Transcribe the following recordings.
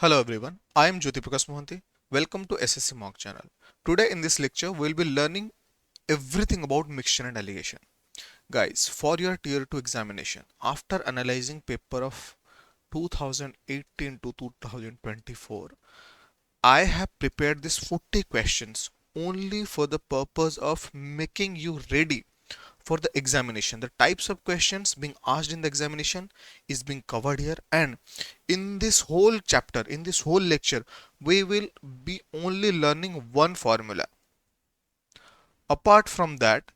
Hello everyone, I am Jyotiprakash. Welcome to SSCMONK channel. Today in this lecture, we'll be learning everything about mixture and alligation. Guys, for your tier 2 examination, after analyzing paper of 2018 to 2024, I have prepared these 40 questions only for the purpose of making you ready for the examination. The types of questions being asked in the examination is being covered here, and in this whole chapter, in this whole lecture, we will be only learning one formula. Apart from that,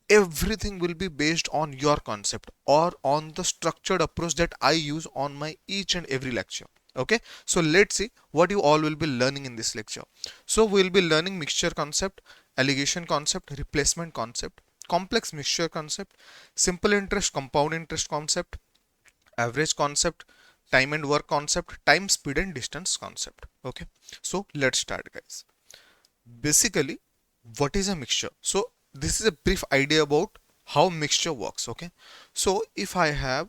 everything will be based on your concept or on the structured approach that I use on my each and every lecture. Okay, so let's see what you all will be learning in this lecture. So we'll be learning mixture concept, alligation concept, replacement concept, complex mixture concept, simple interest, compound interest concept, average concept, time and work concept, time, speed and distance concept. Okay, so let's start, guys. Basically, what is a mixture? So this is a brief idea about how mixture works. Okay, so if I have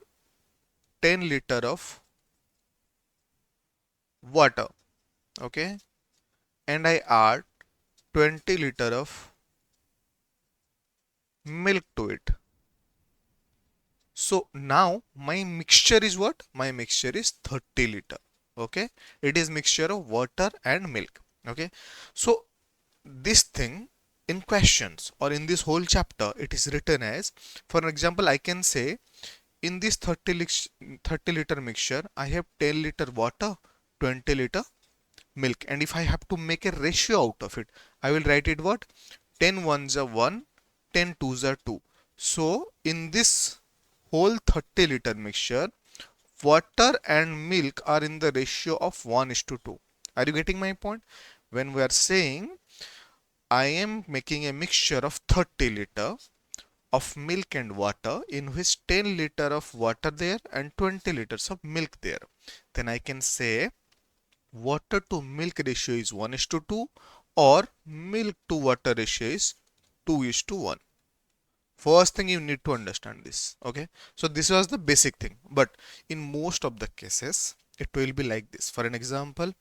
10 liter of water, okay, and I add 20 liter of milk to it, so now my mixture is what? My mixture is 30 liter. Okay, it is mixture of water and milk. Okay, so this thing in questions or in this whole chapter, it is written as, for example, I can say in this 30 liter mixture, I have 10 liter water, 20 liter milk, and if I have to make a ratio out of it, I will write it what? 10 ones are 1, 10 twos are 2. So in this whole 30 liter mixture, water and milk are in the ratio of 1:2. Are you getting my point? When we are saying I am making a mixture of 30 liter of milk and water, in which 10 liter of water there and 20 liters of milk there, then I can say water to milk ratio is 1:2 or milk to water ratio is 2:1. First thing you need to understand this. Okay, so this was the basic thing, but in most of the cases it will be like this. For an example,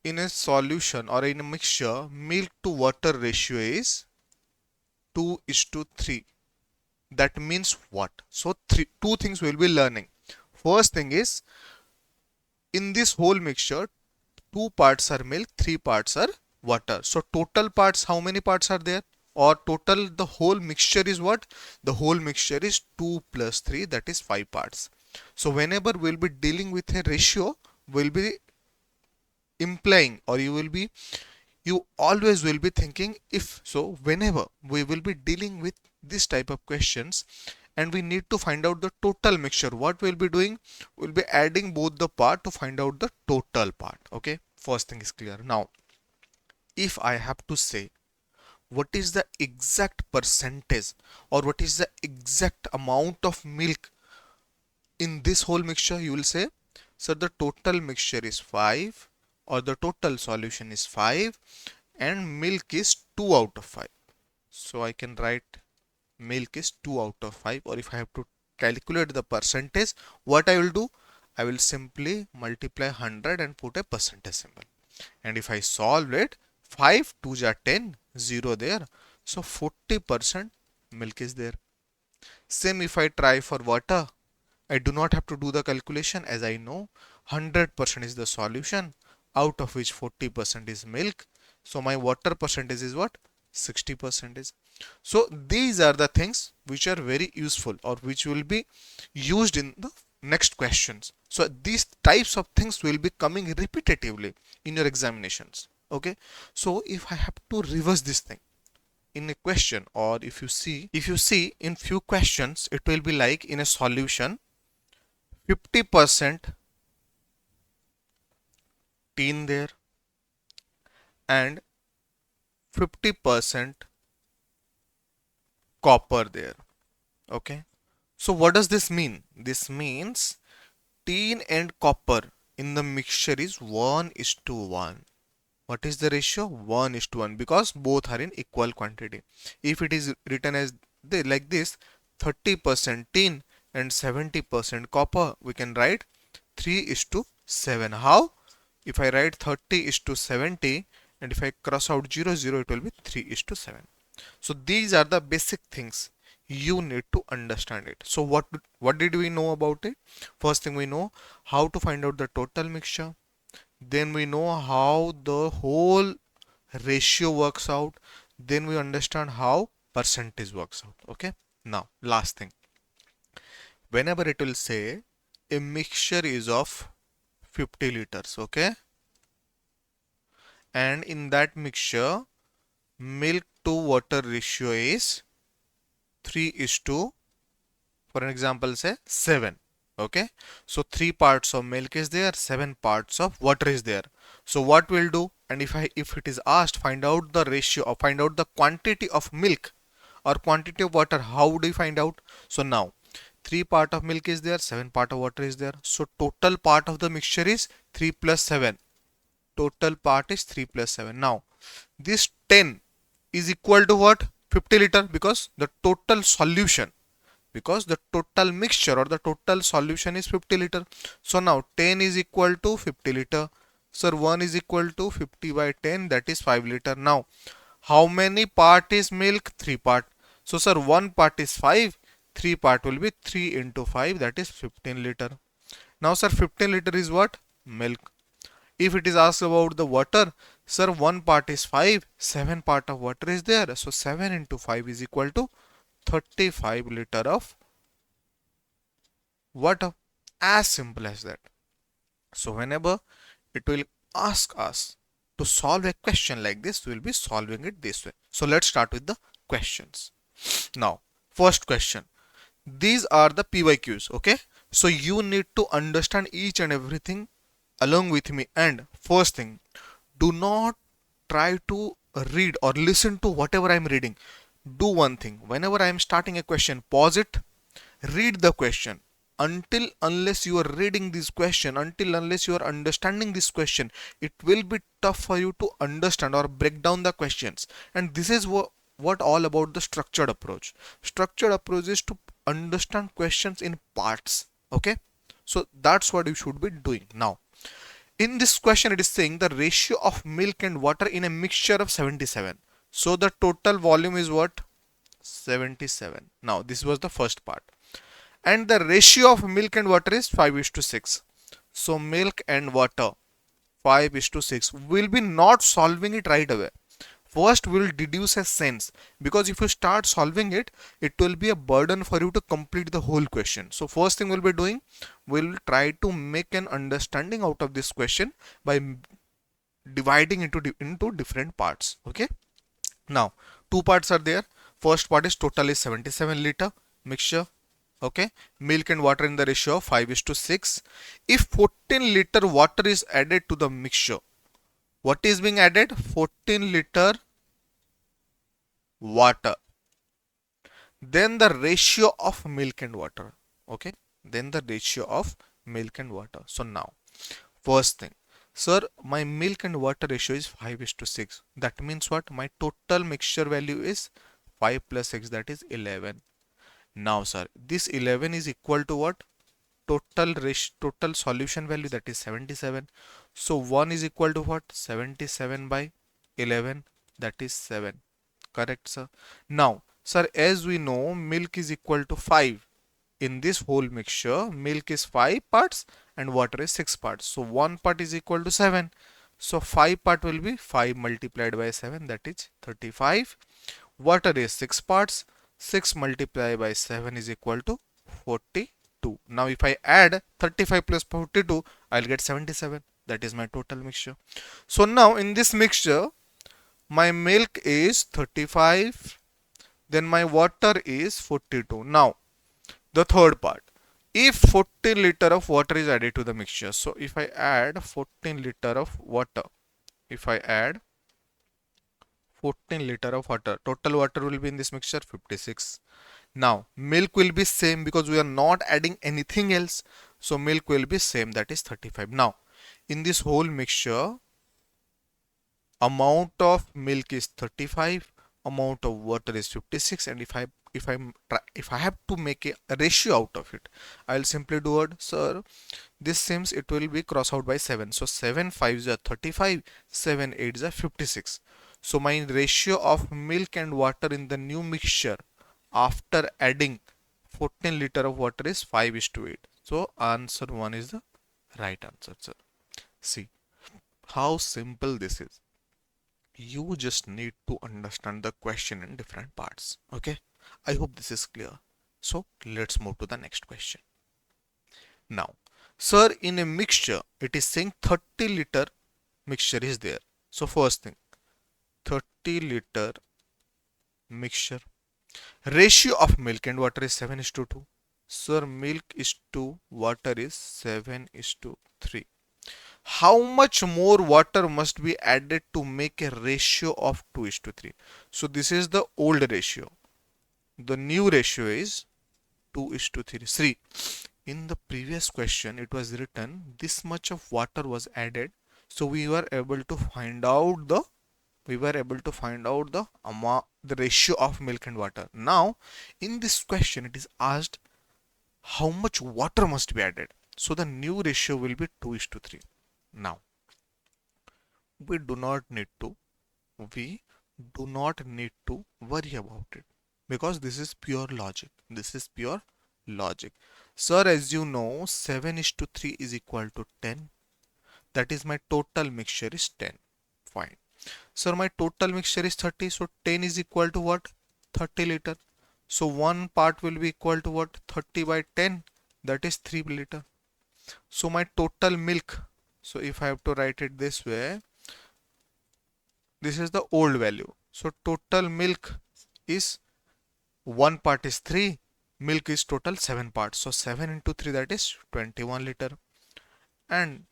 in a solution or in a mixture, milk to water ratio is 2:3. That means what? So two things we'll be learning. First thing is, in this whole mixture, 2 parts are milk, 3 parts are water. So total parts, how many parts are there? Or total, the whole mixture is what? The whole mixture is 2 plus 3, that is 5 parts. So whenever we'll be dealing with a ratio, we'll be implying, or you always will be thinking if. So whenever we will be dealing with this type of questions and we need to find out the total mixture, what we'll be doing? We'll be adding both the part to find out the total part. Okay, first thing is clear. Now if I have to say what is the exact percentage or what is the exact amount of milk in this whole mixture, you will say, sir, the total mixture is 5 or the total solution is 5 and milk is 2 out of 5. So I can write milk is 2 out of 5, or if I have to calculate the percentage, what I will do? I will simply multiply 100 and put a percentage symbol. And if I solve it, 5 2s are 10, 0 there. So 40% milk is there. Same if I try for water, I do not have to do the calculation, as I know 100% is the solution, out of which 40% is milk. So my water percentage is what? 60%. So these are the things which are very useful or which will be used in the next questions. So these types of things will be coming repetitively in your examinations. Okay, so if I have to reverse this thing in a question, or if you see in few questions, it will be like in a solution 50% tin there and 50% copper there. Okay, so what does this mean? This means tin and copper in the mixture is 1:1. What is the ratio? 1:1, because both are in equal quantity. If it is written as like this, 30% tin and 70% copper, we can write 3:7. 7. How? If I write 30 is to 70 and if I cross out 0, 0, it will be 3 is to 7. So these are the basic things you need to understand it. So what did we know about it? First thing, we know how to find out the total mixture. Then we know how the whole ratio works out. Then we understand how percentage works out. Okay. Now last thing, whenever it will say a mixture is of 50 liters, okay, and in that mixture milk to water ratio is 3 is to, for an example, say 7. Okay, so 3 parts of milk is there, 7 parts of water is there. So what we'll do, and if it is asked find out the ratio or find out the quantity of milk or quantity of water, how do you find out? So now 3 part of milk is there, 7 part of water is there, so total part of the mixture is 3 plus 7. Total part is 3 plus 7. Now this 10 is equal to what? 50 liter, because the total solution, because the total mixture or the total solution is 50 liter. So now 10 is equal to 50 liter. Sir, 1 is equal to 50 by 10, that is 5 liter. Now how many part is milk? 3 part. So sir, 1 part is 5, 3 part will be 3 into 5, that is 15 liter. Now sir, 15 liter is what? Milk. If it is asked about the water, sir, 1 part is 5, 7 part of water is there. So 7 into 5 is equal to 35 liter of water. As simple as that. So whenever it will ask us to solve a question like this, we will be solving it this way. So let's start with the questions. Now, first question. These are the PYQs, okay? So you need to understand each and everything along with me. And first thing, do not try to read or listen to whatever I am reading. Do one thing, whenever I am starting a question, pause it, read the question. Until unless you are reading this question, until unless you are understanding this question, it will be tough for you to understand or break down the questions. And this is what all about the structured approach. Structured approach is to understand questions in parts. Okay, so that's what you should be doing. Now in this question it is saying the ratio of milk and water in a mixture of 77. So the total volume is what? 77. Now this was the first part. And the ratio of milk and water is 5 is to 6. So milk and water 5 is to 6. We'll be not solving it right away. First we'll deduce a sense, because if you start solving it, it will be a burden for you to complete the whole question. So first thing we'll be doing, we'll try to make an understanding out of this question by dividing into different parts. Okay. Now two parts are there. First part is total is 77 liter mixture. Okay, milk and water in the ratio of 5 is to 6. If 14 liter water is added to the mixture, what is being added? 14 liter water. Then the ratio of milk and water. Okay, then the ratio of milk and water. So now, first thing, sir, my milk and water ratio is 5 is to 6. That means what? My total mixture value is 5 plus 6, that is 11. Now sir, this 11 is equal to what? Total solution value, that is 77. So 1 is equal to what? 77 by 11, that is 7. Correct, sir? Now sir, as we know, milk is equal to 5. In this whole mixture, milk is 5 parts and water is 6 parts. So 1 part is equal to 7. So 5 part will be 5 multiplied by 7, that is 35. Water is 6 parts. 6 multiplied by 7 is equal to 42. Now if I add 35 plus 42, I'll get 77. That is my total mixture. So now in this mixture, my milk is 35, then my water is 42. Now the third part, if 14 liter of water is added to the mixture, so if I add 14 liter of water, if I add 14 liter of water, total water will be in this mixture 56. Now milk will be same because we are not adding anything else, so milk will be same, that is 35. Now in this whole mixture, amount of milk is 35, amount of water is 56, and if I have to make a ratio out of it, I'll simply do what, sir, this seems it will be cross out by 7. So 7 5s are 35, 7 8s are 56. So my ratio of milk and water in the new mixture after adding 14 liter of water is 5:8. So answer 1 is the right answer, sir. See how simple this is. You just need to understand the question in different parts. Okay, I hope this is clear. So let's move to the next question. Now, sir, in a mixture it is saying 30 liter mixture is there. So first thing, 30 liter mixture, ratio of milk and water is 7:2. Sir, milk is 2, water is 7:3. How much more water must be added to make a ratio of 2:3? So this is the old ratio. The new ratio is 2:3. See, in the previous question it was written this much of water was added. So we were able to find out the amount, the ratio of milk and water. Now in this question it is asked how much water must be added. So the new ratio will be 2:3. Now we do not need to we do not need to worry about it, because this is pure logic. This is pure logic. Sir, as you know, 7:3 is equal to 10. That is my total mixture is 10. Fine. Sir, my total mixture is 30. So 10 is equal to what? 30 liter. So one part will be equal to what? 30 by 10. That is 3 liter. So my total milk. So if I have to write it this way, this is the old value. So total milk is, one part is 3, milk is total 7 parts. So 7 into 3, that is 21 liter. And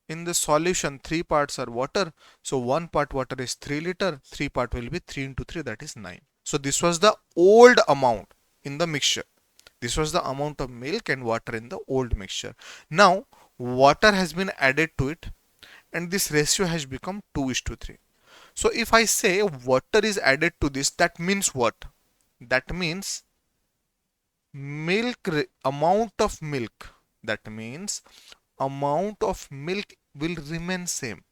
in the solution 3 parts are water. So 1 part water is 3 liter, 3 part will be 3 into 3, that is 9. So this was the old amount in the mixture. This was the amount of milk and water in the old mixture. Now water has been added to it, and this ratio has become 2:3. So if I say water is added to this, that means what? That means amount of milk. That means amount of milk will remain same.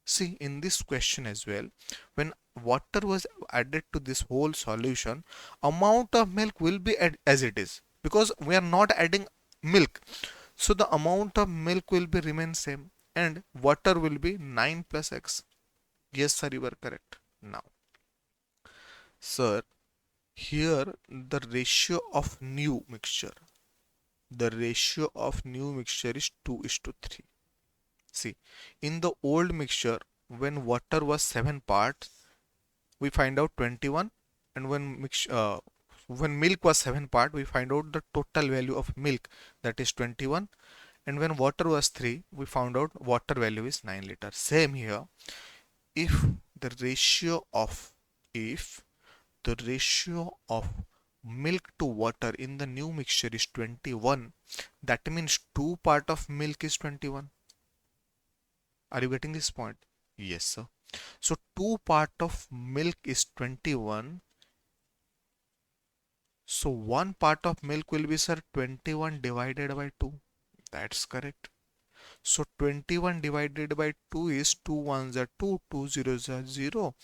See, in this question as well, when water was added to this whole solution, amount of milk will be as it is, because we are not adding milk. So the amount of milk will be remain same, and water will be 9 plus x. Yes, sir, you are correct. Now, sir, here the ratio of new mixture. The ratio of new mixture is 2:3. See, in the old mixture, when water was 7 parts, we find out 21, and when milk was 7 part, we find out the total value of milk, that is 21, and when water was 3, we found out water value is 9 liter. Same here, if the ratio of if the ratio of milk to water in the new mixture is 21, that means 2 part of milk is 21. Are you getting this point? Yes, sir. So 2 part of milk is 21. So 1 part of milk will be, sir, 21 divided by 2. That's correct. So 21 divided by 2 is 2 ones are 2, 2 zeros are 0,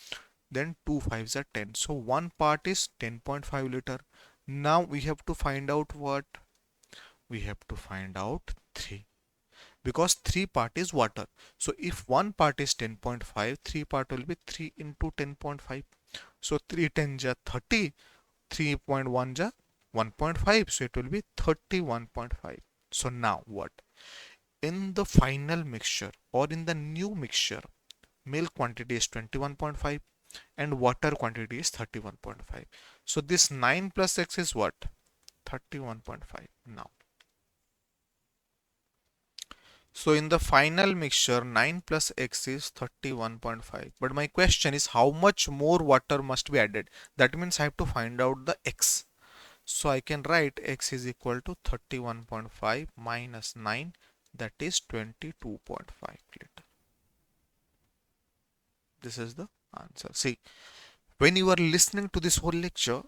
then 2 fives are 10. So 1 part is 10.5 liter. Now we have to find out what? We have to find out 3. Because 3 part is water. So if 1 part is 10.5, 3 part will be 3 into 10.5. So 3 10 ja 30, 3.1 ja 1.5. So it will be 31.5. So now what? In the final mixture or in the new mixture, milk quantity is 21.5 and water quantity is 31.5. So this 9 plus x is what? 31.5. Now, so in the final mixture, 9 plus x is 31.5. But my question is, how much more water must be added? That means I have to find out the x. So I can write x is equal to 31.5 minus 9, that is 22.5 liter. This is the answer. See, When you are listening to this whole lecture,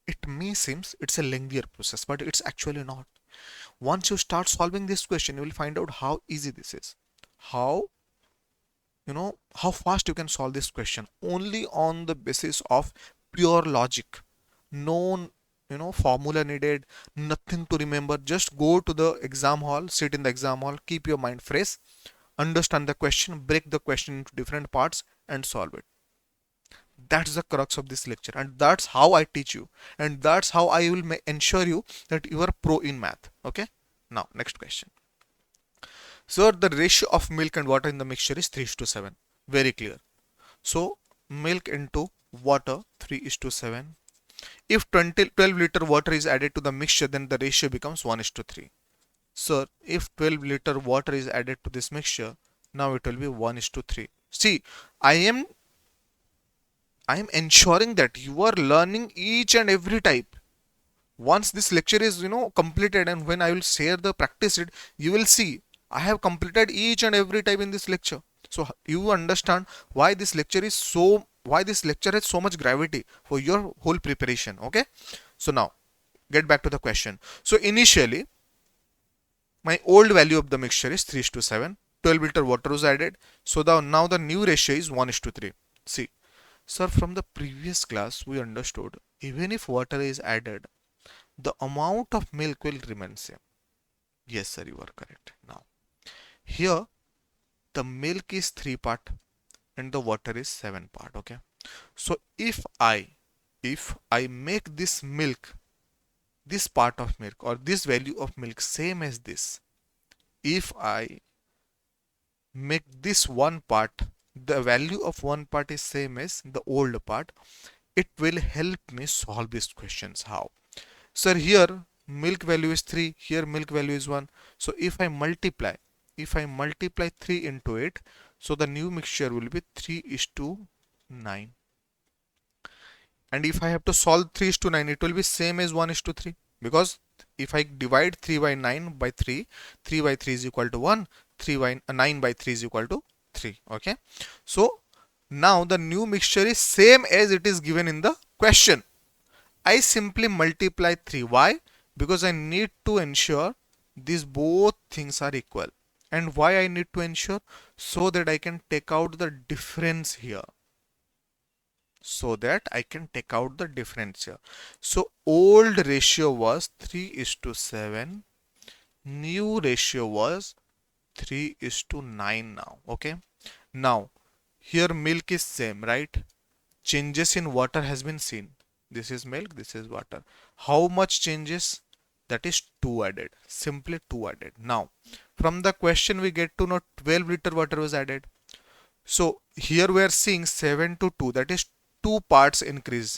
it may seems it's a lengthier process, but it's actually not. Once you start solving this question, you will find out how easy this is, how how fast you can solve this question only on the basis of pure logic. No formula needed, nothing to remember. Just go to the exam hall, sit in the exam hall, keep your mind fresh, understand the question, break the question into different parts and solve it. That's the crux of this lecture, and that's how I teach you, and that's how I will ensure you that you are pro in math. Okay, now next question. So the ratio of milk and water in the mixture is 3:7. Very clear. So milk into water 3:7. If 12 liter water is added to the mixture, then the ratio becomes 1:3. So if 12 liter water is added to this mixture, now it will be 1:3. See, I am ensuring that you are learning each and every type. Once this lecture is completed, and when I will share the practice it, you will see I have completed each and every type in this lecture. So you understand why this lecture is why this lecture has so much gravity for your whole preparation. Okay, so now get back to the question. So initially my old value of the mixture is 3:7. 12 liter water was added, so now the new ratio is 1:3. See, sir, from the previous class we understood even if water is added, the amount of milk will remain same. Yes sir, you are correct. Now here the milk is 3 part and the water is 7 part. Okay, so if I make this part of milk or this value of milk same as this, if I make this one part, the value of one part is same as the old part, it will help me solve these questions. How? Sir, here milk value is 3, here milk value is 1. So if I multiply 3 into it, so the new mixture will be 3:9. And if I have to solve 3:9, it will be same as 1:3, because if I divide 3 by 9 by 3, 3 by 3 is equal to 1, 3 by 9 by 3 is equal to 3. Okay, so now the new mixture is same as it is given in the question. I simply multiply 3. Why? Because I need to ensure these both things are equal. And why I need to ensure? So that I can take out the difference here. So old ratio was 3:7. New ratio was 3:9 now. Okay. Now here milk is same, right? Changes in water has been seen. This is milk, this is water. How much changes? That is 2 added. Simply 2 added. Now from the question we get to know 12 liter water was added. So here we are seeing 7 to 2, that is 2 parts increase.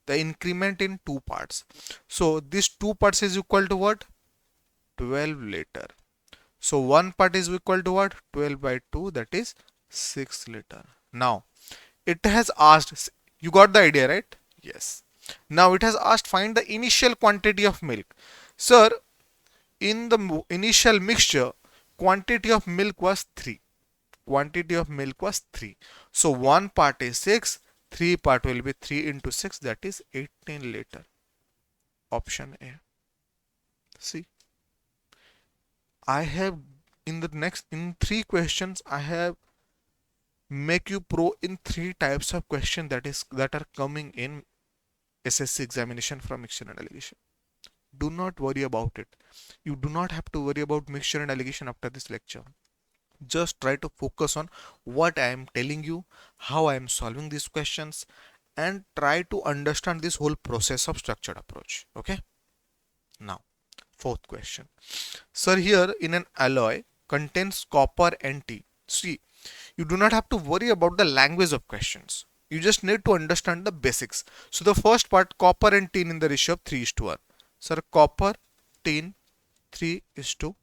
The increment in 2 parts. So this 2 parts is equal to what? 12 liter. So 1 part is equal to what? 12 by 2, that is 6 liter. Now it has asked, you got the idea, right? Yes. Now it has asked find the initial quantity of milk. Sir, in the initial mixture, quantity of milk was 3. Quantity of milk was 3. So 1 part is 6, 3 part will be 3 into 6, that is 18 liter. Option A. See, I have in 3 questions I have make you pro in 3 types of question that are coming in SSC examination from mixture and alligation. Do not worry about it. You do not have to worry about mixture and alligation after this lecture. Just try to focus on what I am telling you, how I am solving these questions, and try to understand this whole process of structured approach. Okay. Now, fourth question. Sir, here in an alloy contains copper and tin. See, you do not have to worry about the language of questions. You just need to understand the basics. So the first part, copper and tin in the ratio of 3:1. Sir, copper, tin, 3:2.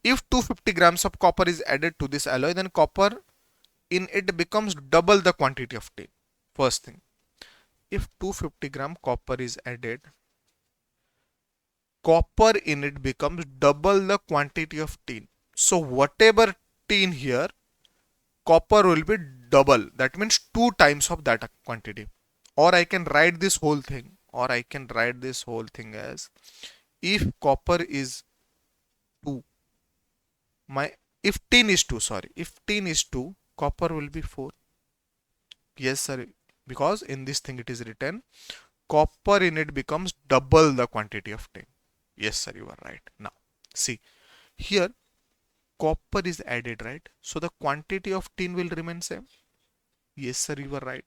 If 250 grams of copper is added to this alloy, then copper in it becomes double the quantity of tin. First thing, if 250 gram copper is added, copper in it becomes double the quantity of tin. So whatever tin here, copper will be double. That means 2 times of that quantity. Or I can write this whole thing. As if copper is 2, my if tin is 2, sorry, if tin is 2, copper will be 4. Yes, sir. Because in this thing it is written copper in it becomes double the quantity of tin. Yes, sir, you are right. Now, see here copper is added, right? So the quantity of tin will remain same. Yes, sir, you are right.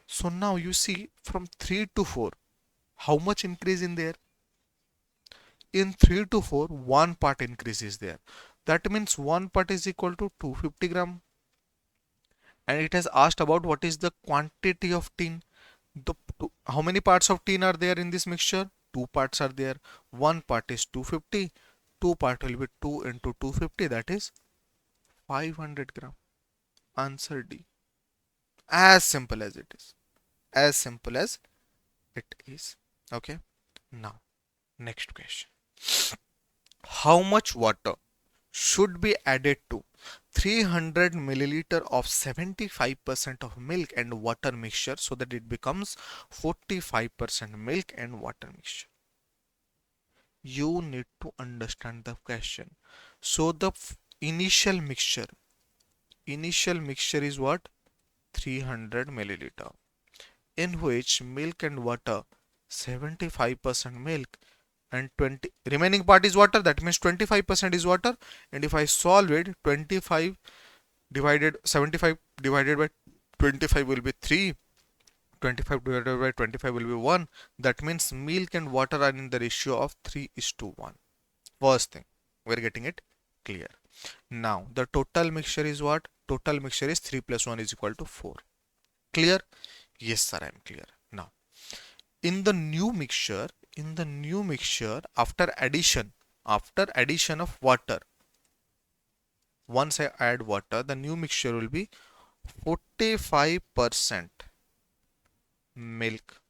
So now you see from 3 to 4, how much increase in there? In 3 to 4, 1 part increase is there. That means 1 part is equal to 250 gram. And it has asked about what is the quantity of tin. How many parts of tin are there in this mixture? 2 parts are there. 1 part is 250. 2 part will be 2 into 250, that is 500 gram. Answer D. As simple as it is. As simple as it is. Okay. Now, next question. How much water should be added to 300 milliliter of 75% of milk and water mixture so that it becomes 45% milk and water mixture? You need to understand the question. So the initial mixture is what? 300 milliliter, in which milk and water, 75% milk and 20 remaining part is water, that means 25% is water. And if I solve it, 25 divided 75 divided by 25 will be 3, 25 divided by 25 will be 1. That means milk and water are in the ratio of 3:1. First thing, we're getting it clear. Now the total mixture is what? Total mixture is 3 plus 1 is equal to 4. Clear? Yes, sir, I am clear. Now in the new mixture, after addition of water, once I add water, the new mixture will be 45% milk.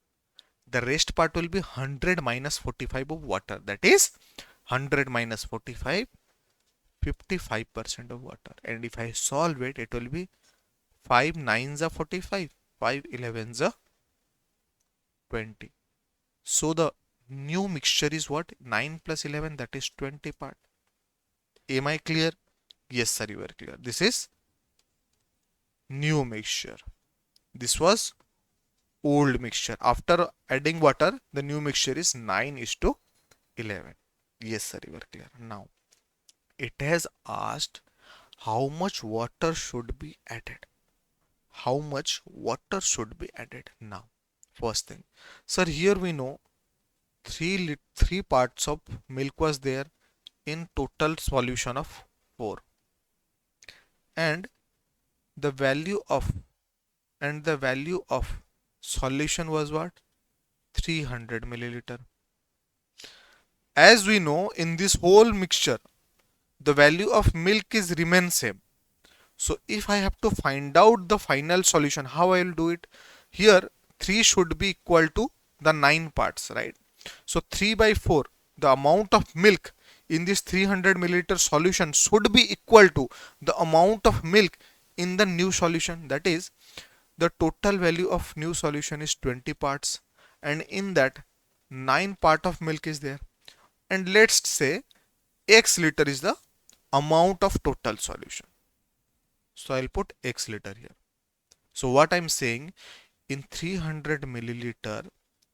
The rest part will be 100 minus 45 of water. That is 100 minus 45, 55% of water. And if I solve it, it will be 5 9s are 45, 5 11s are 20. So the new mixture is what? 9 plus 11, that is 20 part. Am I clear? Yes, sir, you are clear. This is new mixture. This was old mixture. After adding water, the new mixture is 9:11. Yes, sir, you are clear. Now, it has asked how much water should be added. How much water should be added? Now, first thing, sir, here we know three parts of milk was there in total solution of 4, and the value of solution was what? 300 milliliter. As we know, in this whole mixture, the value of milk is remain same. So if I have to find out the final solution, how I will do it? Here 3 should be equal to the 9 parts, right? So 3 by 4, the amount of milk in this 300 milliliter solution should be equal to the amount of milk in the new solution. That is, the total value of new solution is 20 parts, and in that 9 part of milk is there. And let's say x liter is the amount of total solution. So I'll put x liter here. So what I'm saying, in 300 milliliter,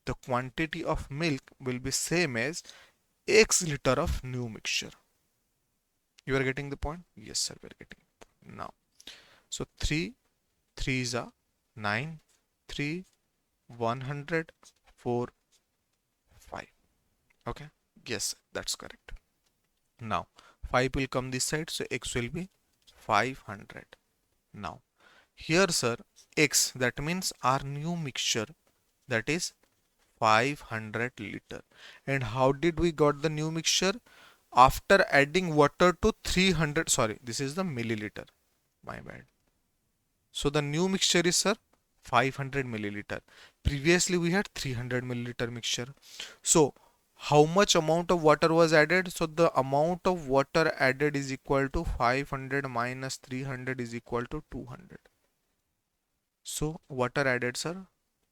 the quantity of milk will be same as x liter of new mixture. You are getting the point? Yes, sir, we are getting it. Now, so 3 3s are 9, 3 100, 4 5. Okay, yes, that's correct. Now 5 will come this side, so x will be 500. Now here, sir, x, that means our new mixture, that is 500 liter. And how did we got the new mixture? After adding water to 300, sorry, this is the milliliter, my bad. So the new mixture is, sir, 500 milliliter. Previously we had 300 milliliter mixture. So How much amount of water was added? So the amount of water added is equal to 500 minus 300 is equal to 200. So water added, sir,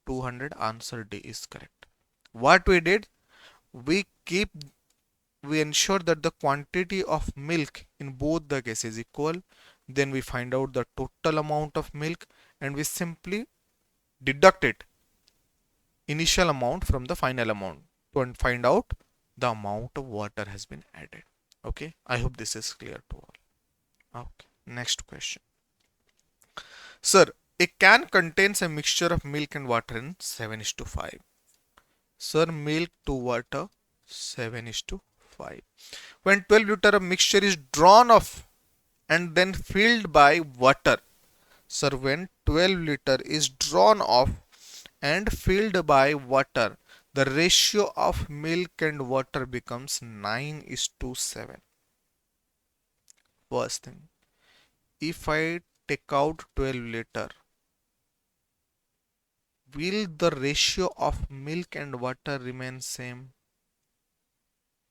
200. Answer D is correct. What we did, we keep we ensure that the quantity of milk in both the cases is equal. Then we find out the total amount of milk and we simply deduct it initial amount from the final amount to find out the amount of water has been added. Okay, I hope this is clear to all. Okay, next question. Sir, a can contains a mixture of milk and water in 7:5. Sir, milk to water 7:5. When 12 liter of mixture is drawn off and then filled by water. Sir, when 12 liter is drawn off and filled by water, the ratio of milk and water becomes 9:7. First thing, if I take out 12 liter, will the ratio of milk and water remain same?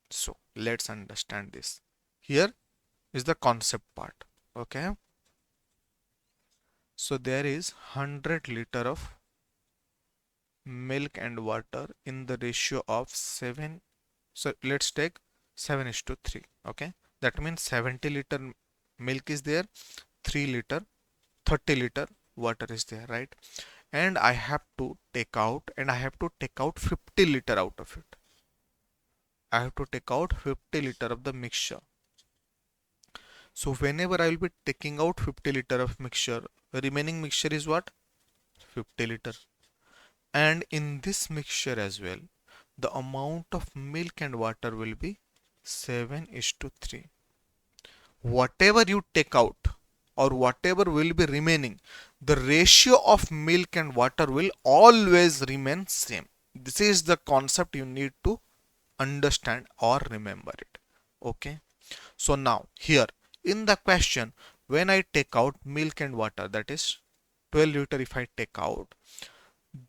So let's understand this. Here is the concept part. Okay. So there is 100 liter of milk and water in the ratio of 7. So let's take 7:3. Okay. That means 70 liter milk is there, 3 liter, 30 liter water is there, right? And I have to take out 50 liter out of it. I have to take out 50 liter of the mixture. So whenever I will be taking out 50 liter of mixture, the remaining mixture is what? 50 liter. And in this mixture as well, the amount of milk and water will be 7:3. Whatever you take out or whatever will be remaining, the ratio of milk and water will always remain same. This is the concept you need to understand or remember it. Okay. So now here in the question, when I take out milk and water, that is 12 liter, if I take out,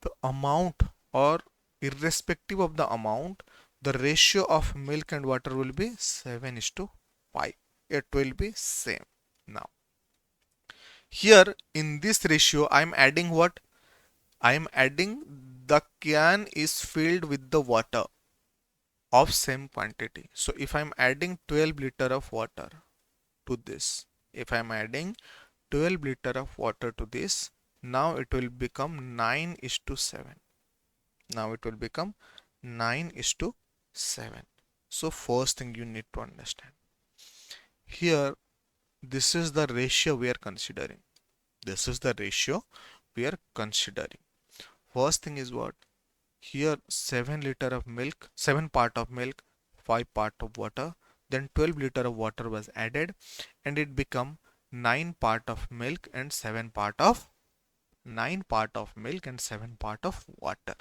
the amount or irrespective of the amount, the ratio of milk and water will be 7:5. It will be same. Now here in this ratio I am adding what? I am adding the can is filled with the water of same quantity. So if I am adding 12 liter of water to this, if I am adding 12 liter of water to this, now it will become 9:7. Now it will become 9:7. So first thing you need to understand. Here, this is the ratio we are considering. This is the ratio we are considering. First thing is what? Here 7 liter of milk, 7 part of milk, 5 part of water, then 12 liter of water was added and it become 9 part of milk and 7 part of water.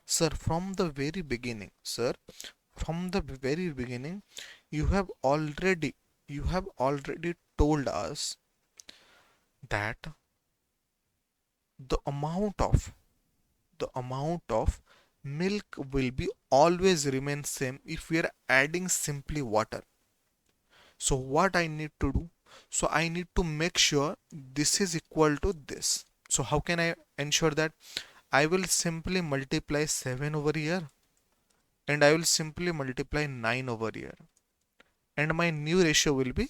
Sir, from the very beginning, you have already told us that the amount of milk will be always remain same if we are adding simply water. So what I need to do? So I need to make sure this is equal to this. So how can I ensure that? I will simply multiply 7 over here and I will simply multiply 9 over here and my new ratio will be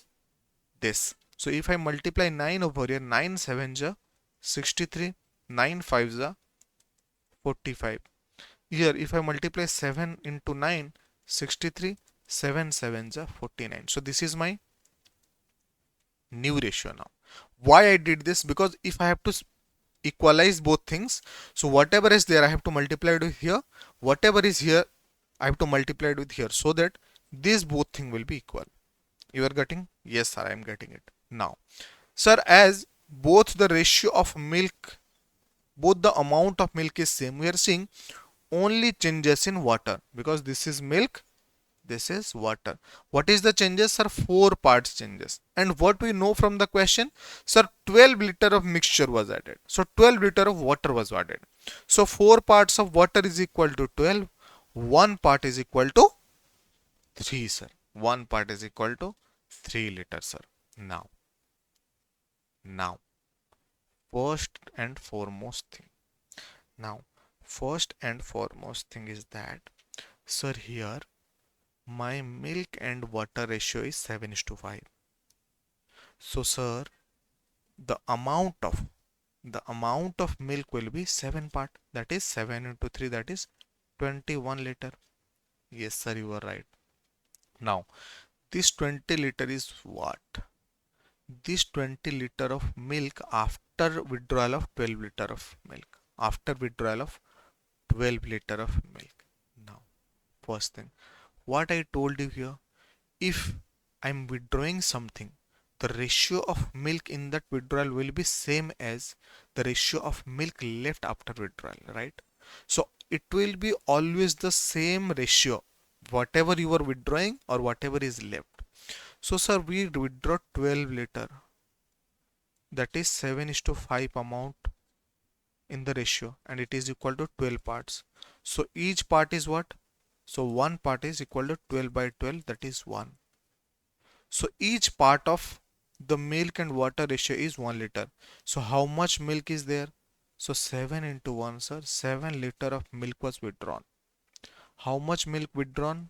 this. So if I multiply 9 over here, 9 7s are 63, 9 5s are 45. Here if I multiply 7 into 9, 63, 7 7s are 49. So this is my new ratio now. Why I did this? Because if I have to equalize both things, so whatever is there I have to multiply it with here, whatever is here I have to multiply it with here, so that these both thing will be equal. You are getting? Yes sir, I am getting it. Now sir, as both the ratio of milk, both the amount of milk is same, we are seeing only changes in water, because this is milk, this is water. What is the changes, sir? 4 parts changes. And what we know from the question, sir, 12 liter of mixture was added, so 12 liter of water was added. So 4 parts of water is equal to 12, 1 part is equal to 3, sir. 1 part is equal to 3 liters, sir. Now, now, first and foremost thing. Now, first and foremost thing is that, sir, here my milk and water ratio is 7:5. So, sir, the amount of milk will be 7 part. That is 7 into 3. That is 21 liter. Yes, sir, you are right. Now, this 20 liter is what? This 20 liter of milk after withdrawal of 12 liter of milk. After withdrawal of 12 liter of milk. Now, first thing, what I told you here, if I'm withdrawing something, the ratio of milk in that withdrawal will be same as the ratio of milk left after withdrawal, right? So it will be always the same ratio, whatever you are withdrawing or whatever is left. So sir, we withdraw 12 liter, that is 7:5 amount in the ratio, and it is equal to 12 parts. So each part is what? So one part is equal to 12 by 12, that is 1. So each part of the milk and water ratio is 1 liter. So how much milk is there? So 7 into 1, sir. 7 liter of milk was withdrawn. How much milk withdrawn?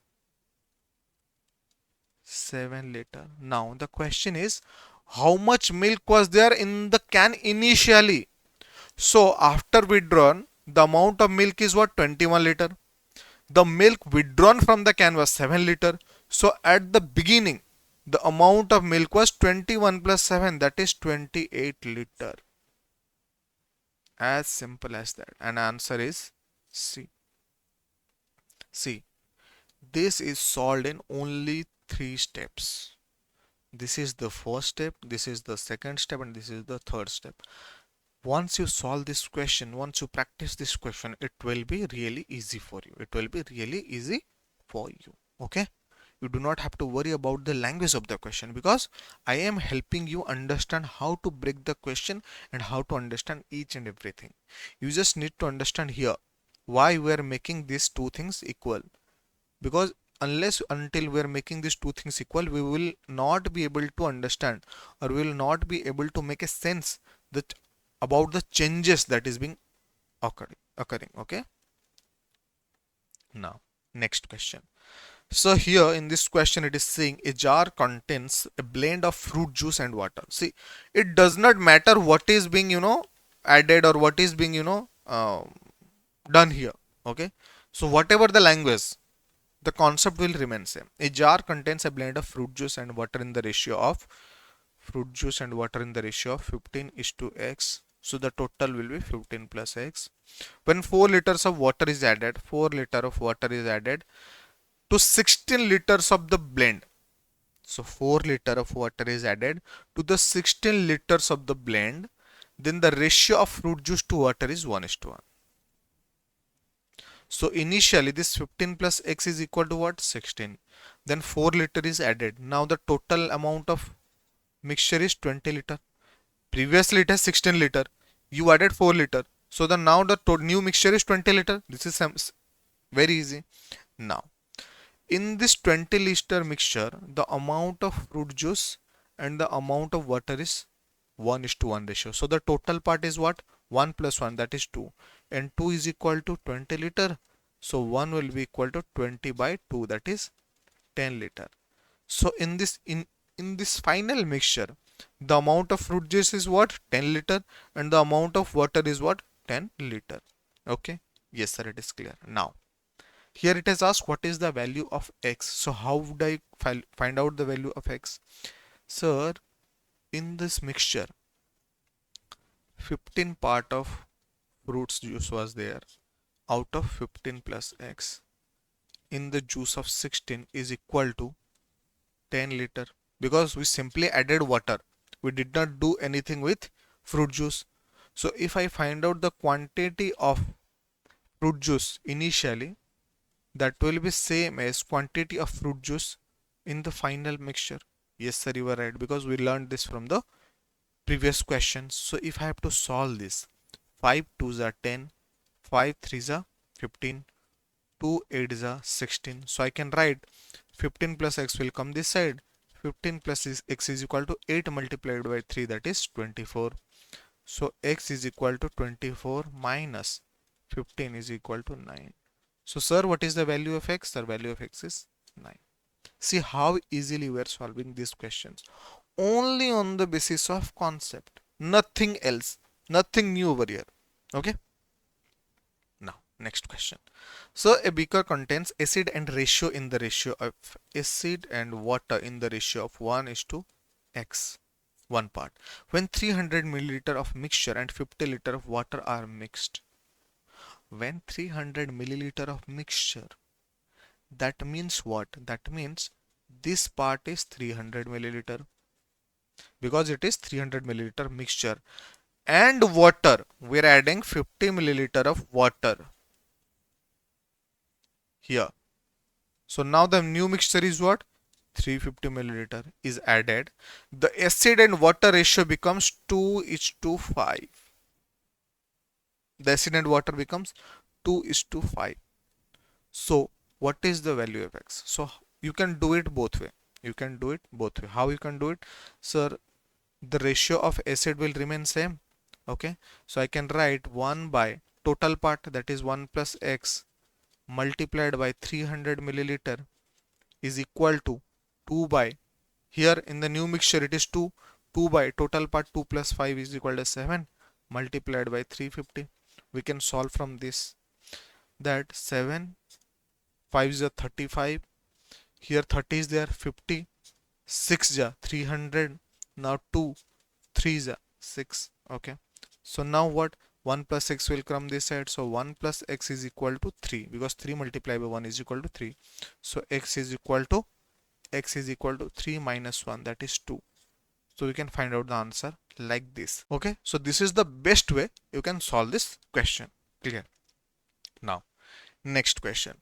7 liter. Now the question is, how much milk was there in the can initially? So after withdrawn, the amount of milk is what? 21 liter. The milk withdrawn from the can was 7 liter. So at the beginning, the amount of milk was 21 plus 7, that is 28 liter. As simple as that. And answer is C. See, this is solved in only 3 steps. This is the first step, this is the second step, and this is the third step. Once you solve this question, once you practice this question, it will be really easy for you. It will be really easy for you. Okay? You do not have to worry about the language of the question, because I am helping you understand how to break the question and how to understand each and everything. You just need to understand here why we are making these two things equal, because until we are making these two things equal, we will not be able to understand, or we will not be able to make a sense that about the changes that is being occurring. Okay, now next question. So here in this question it is saying a jar contains a blend of fruit juice and water. See, it does not matter what is being added or what is being done here. Okay, so whatever the language, the concept will remain same. A jar contains a blend of fruit juice and water in the ratio of 15 is to x. So the total will be 15 plus x. When 4 liters of water is added, 4 liter of water is added to 16 liters of the blend. So 4 liter of water is added to the 16 liters of the blend. Then the ratio of fruit juice to water is 1:1. So initially this 15 plus x is equal to what? 16. Then 4 liter is added. Now the total amount of mixture is 20 liter. Previously it has 16 liter. You added 4 liter. So now the new mixture is 20 liter. This is very easy. Now in this 20 liter mixture, the amount of fruit juice and the amount of water is 1:1 ratio. So the total part is what? 1 plus 1, that is 2. And 2 is equal to 20 liter. So 1 will be equal to 20 by 2, that is 10 liter. So in this final mixture, the amount of fruit juice is what? 10 liter, and the amount of water is what? 10 liter. Okay? Yes, sir, it is clear. Now, here it has asked what is the value of x. So how would I find out the value of x? Sir, in this mixture, 15 part of fruits juice was there. Out of 15 plus x in the juice of 16 is equal to 10 liter, because we simply added water. We did not do anything with fruit juice. So if I find out the quantity of fruit juice initially, that will be same as quantity of fruit juice in the final mixture. Yes, sir, you are right, because we learned this from the previous questions. So if I have to solve this, 5 2s are 10, 5 3s are 15, 2 8 is a 16. So I can write 15 plus x will come this side. 15 plus x is equal to 8 multiplied by 3, that is 24. So x is equal to 24 minus 15 is equal to 9. So sir, what is the value of x? The value of x is 9. See how easily we are solving these questions. Only on the basis of concept. Nothing else. Nothing new over here. Okay. Now, next question. So a beaker contains acid and ratio in the ratio of acid and water in the ratio of 1 is to x. One part. When 300 milliliter of mixture and 50 liter of water are mixed. When 300 milliliter of mixture, that means what? That means this part is 300 milliliter because it is 300 milliliter mixture, and water, we are adding 50 milliliter of water here. So now the new mixture is what? 350 milliliter is added. The acid and water ratio becomes 2:5. The acid and water becomes 2:5. So what is the value of x? So you can do it both way. You can do it both way. How you can do it? Sir, the ratio of acid will remain same. Okay. So I can write 1 by total part, that is 1 plus x multiplied by 300 milliliter is equal to 2 by, here in the new mixture it is 2 by total part 2 plus 5 is equal to 7 multiplied by 350. We can solve from this, that 7 5 is a 35, here 30 is there, 50, 6 is a 300, now 2 3 is a 6. Okay, so now what? 1 plus x will come this side, so 1 plus x is equal to 3 because 3 multiplied by 1 is equal to 3. So x is equal to 3 minus 1, that is 2. So we can find out the answer like this. Okay, so this is the best way you can solve this question. Clear? Now next question.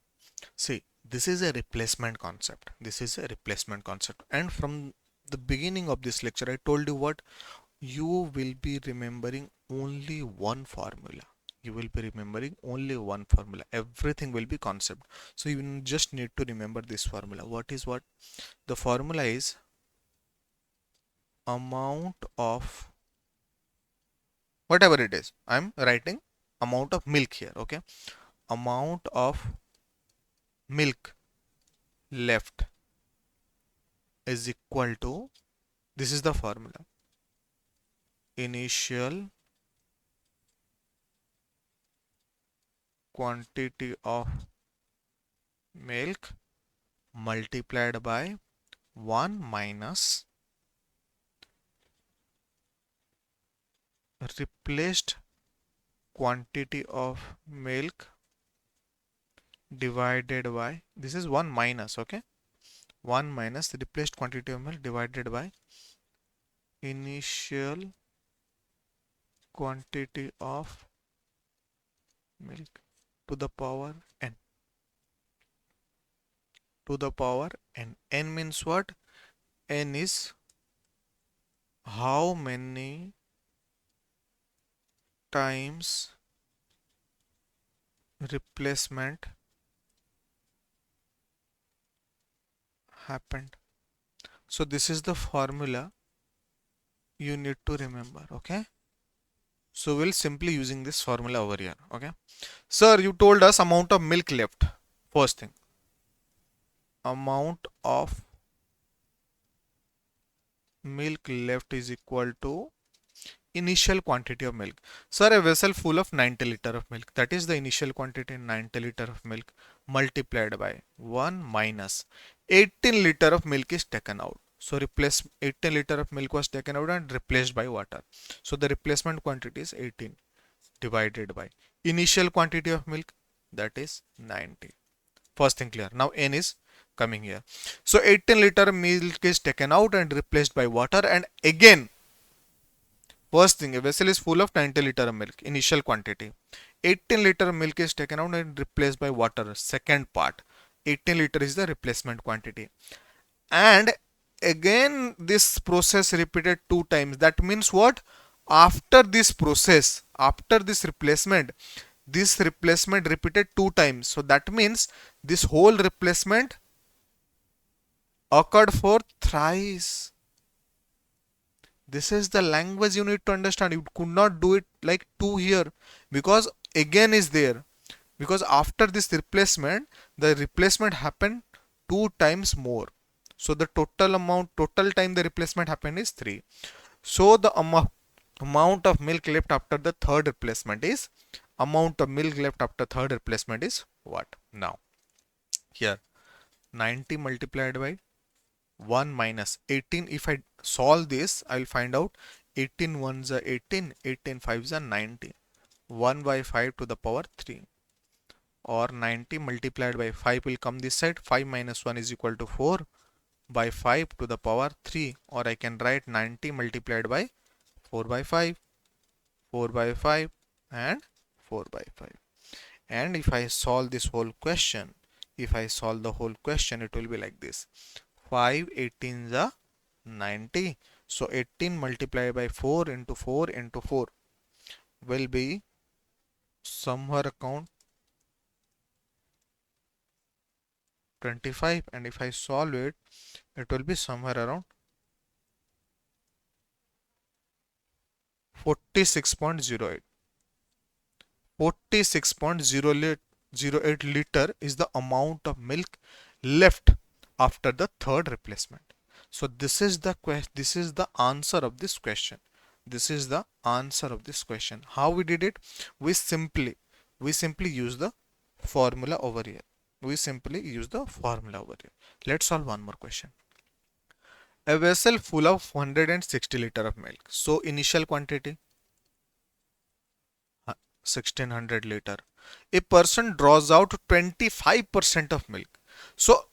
See, this is a replacement concept. This is a replacement concept, and from the beginning of this lecture I told you what? You will be remembering only one formula. You will be remembering only one formula. Everything will be concept. So you just need to remember this formula. What is what? The formula is amount of, whatever it is, I'm writing amount of milk here. Okay, amount of milk left is equal to, this is the formula, initial quantity of milk multiplied by 1 minus replaced quantity of milk divided by, this is 1 minus, okay, 1 minus the replaced quantity of milk divided by initial quantity of milk to the power n. To the power n. N means what? N is how many times replacement happened. So this is the formula you need to remember. Okay, so we'll simply using this formula over here. Okay, sir, you told us amount of milk left. First thing, amount of milk left is equal to initial quantity of milk. Sir, a vessel full of 90 liter of milk, that is the initial quantity, 90 liter of milk multiplied by 1 minus 18 liter of milk is taken out. So replace 18 liter of milk was taken out and replaced by water. So the replacement quantity is 18 divided by initial quantity of milk, that is 90. First thing clear. Now n is coming here. So 18 liter milk is taken out and replaced by water, and again first thing, a vessel is full of 90 liter of milk, initial quantity. 18 liter milk is taken out and replaced by water, second part. 18 liter is the replacement quantity. And again this process repeated 2 times. That means what? After this process, after this replacement, this replacement repeated 2 times. So that means this whole replacement occurred for thrice. This is the language you need to understand. You could not do it like 2 here, because again is there. Because after this replacement, the replacement happened 2 times more. So the total time the replacement happened is 3. So the amount of milk left after the third replacement is what? Now here 90 multiplied by 1 minus 18. If I solve this, I will find out 18 ones are 18, 18 fives are 90. 1 by 5 to the power 3, or 90 multiplied by 5 will come this side. 5 minus 1 is equal to 4 by 5 to the power 3, or I can write 90 multiplied by 4 by 5, 4 by 5 and 4 by 5. And if I solve this whole question, it will be like this. 5 18s are 90. So 18 multiplied by 4 into 4 into 4 will be somewhere around 25, and if I solve it, it will be somewhere around 46.08. 46.08 liter is the amount of milk left after the third replacement. So this is the answer of this question. How we did it? We simply use the formula over here. Let's solve one more question. A vessel full of 160 liter of milk. So initial quantity 1600 liter. A person draws out 25% of milk. So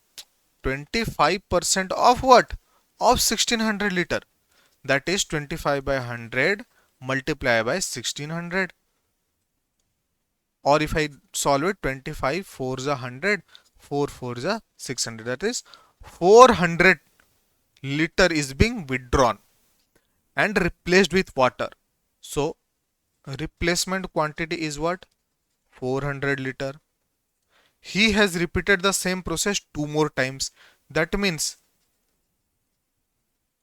25% of what? Of 1600 liter. That is 25 by 100 multiplied by 1600. Or if I solve it, 25 4s are 100, 4 4s are 600. That is 400 liter is being withdrawn and replaced with water. So replacement quantity is what? 400 liter. He has repeated the same process 2 more times. That means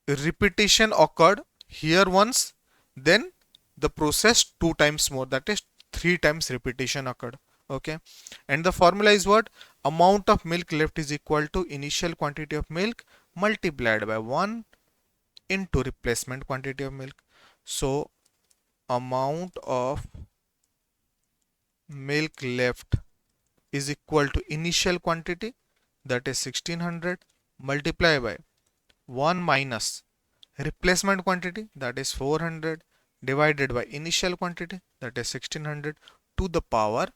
repetition occurred here once, then the process 2 times more, that is 3 times repetition occurred. Okay, and the formula is what? Amount of milk left is equal to initial quantity of milk multiplied by 1 into replacement quantity of milk. So amount of milk left is equal to initial quantity, that is 1600, multiplied by 1 minus replacement quantity, that is 400, divided by initial quantity, that is 1600, to the power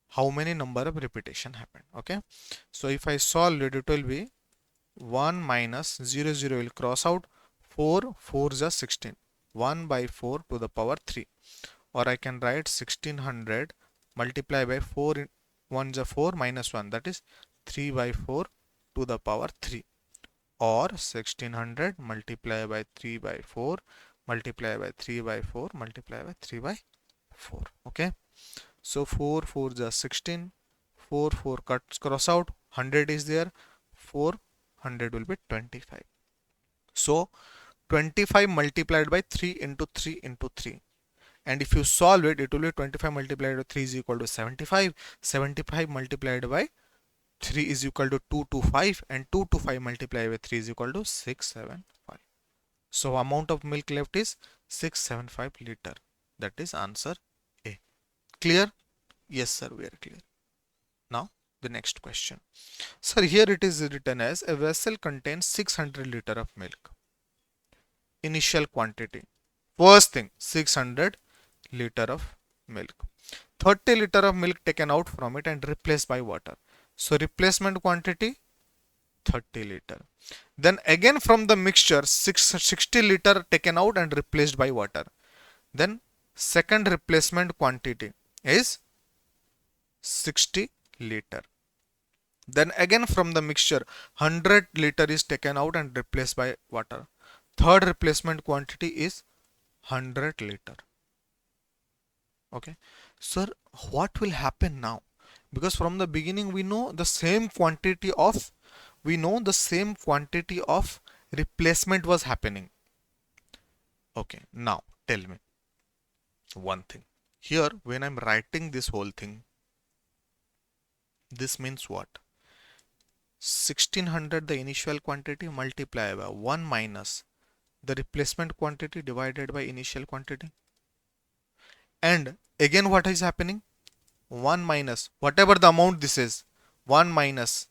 how many number of repetition happened. Okay, so if I solve it, it will be 1 minus 0 0 will cross out, 4 4s are 16, 1 by 4 to the power 3, or I can write 1600 multiply by 4 1 is 4 minus 1, that is 3 by 4 to the power 3, or 1600 multiply by 3 by 4 multiply by 3 by 4 multiply by 3 by 4. Okay, so 4 4 is 16, 4 4 cuts cross out, 100 is there, 400 will be 25. So 25 multiplied by 3 into 3 into 3, and if you solve it, it will be 25 multiplied by 3 is equal to 75, 75 multiplied by 3 is equal to 225, and 225 multiplied by 3 is equal to 675. So amount of milk left is 675 liter. That is answer A. Clear? Yes sir, we are clear. Now the next question. Sir, here it is written as a vessel contains 600 liter of milk. Initial quantity. First thing, 600 liter of milk. 30 liter of milk taken out from it and replaced by water. So replacement quantity 30 liter. Then again from the mixture 60 liter taken out and replaced by water. Then second replacement quantity is 60 liter. Then again from the mixture 100 liter is taken out and replaced by water. Third replacement quantity is 100 liter. Okay, Sir, what will happen now? Because from the beginning we know the same quantity of replacement was happening. Okay, now tell me one thing. Here, when I'm writing this whole thing, this means what? 1600 the initial quantity multiplied by 1 minus the replacement quantity divided by initial quantity. And again what is happening? 1 minus whatever the amount this is, 1 minus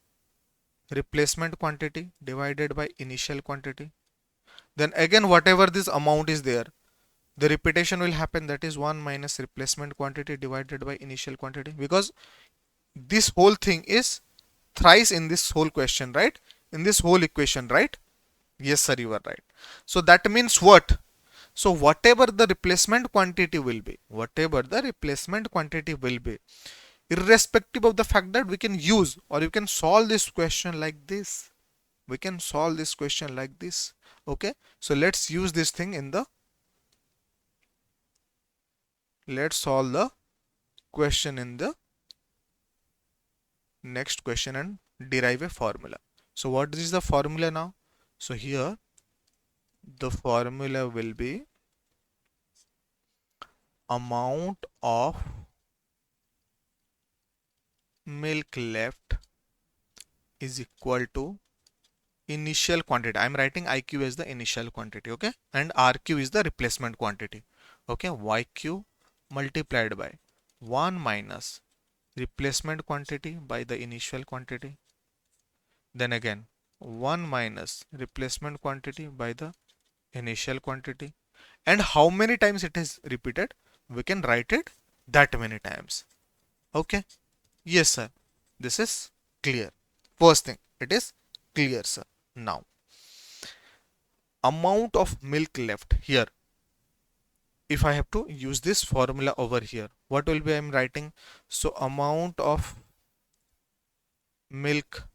replacement quantity divided by initial quantity. Then again whatever this amount is there, the repetition will happen, that is 1 minus replacement quantity divided by initial quantity, because this whole thing is thrice in this whole question, right? In this whole equation, right? Yes sir, you are right. So that means what? So whatever the replacement quantity will be, irrespective of the fact that we can use or you can solve this question like this. We can solve this question like this. Okay, so let's use this thing in the, let's solve the question in the next question and derive a formula. So what is the formula now? So here the formula will be amount of milk left is equal to initial quantity. I am writing IQ as the initial quantity, okay, and RQ is the replacement quantity, okay. YQ multiplied by 1 minus replacement quantity by the initial quantity, then again 1 minus replacement quantity by the initial quantity, and how many times it is repeated, we can write it that many times. Okay, yes sir, this is clear. First thing, it is clear sir. Now amount of milk left here, if I have to use this formula over here, what will be I am writing? So amount of milk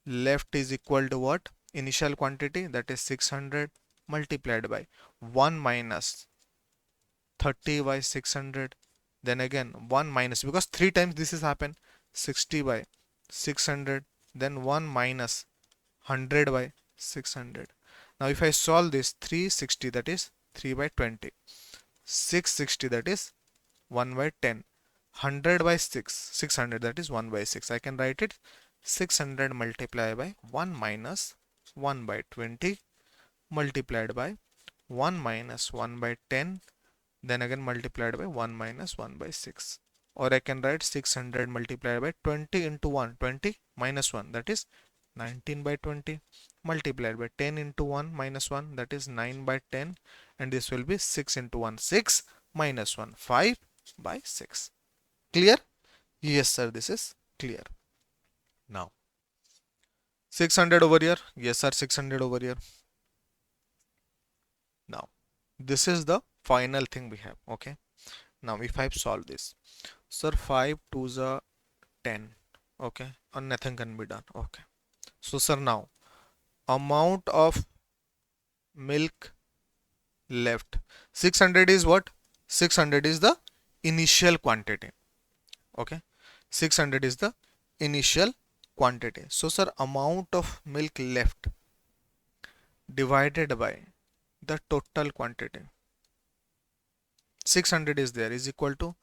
left is equal to what? Initial quantity, that is 600 multiplied by 1 minus 30 by 600, then again 1 minus, because 3 times this has happened, 60 by 600, then 1 minus 100 by 600. Now if I solve this, 360 that is 3 by 20, 660 that is 1 by 10, 100 by 600 that is 1 by 6. I can write it 600 multiplied by 1 minus 1 by 20 multiplied by 1 minus 1 by 10, then again multiplied by 1 minus 1 by 6. Or I can write 600 multiplied by 20 into 1, 20 minus 1 that is 19 by 20 multiplied by 10 into 1 minus 1 that is 9 by 10, and this will be 6 into 1, 6 minus 1, 5 by 6. Clear? Yes sir, this is clear. Now 600 over here, yes sir, 600 over here. Now this is the final thing we have. Okay, now if I solve this, sir, 5 to the 10, okay, and nothing can be done. Okay, so sir, now amount of milk left, 600 is what? 600 is the initial quantity. Okay, 600 is the initial quantity. So sir, amount of milk left divided by the total quantity, 600 is there, is equal to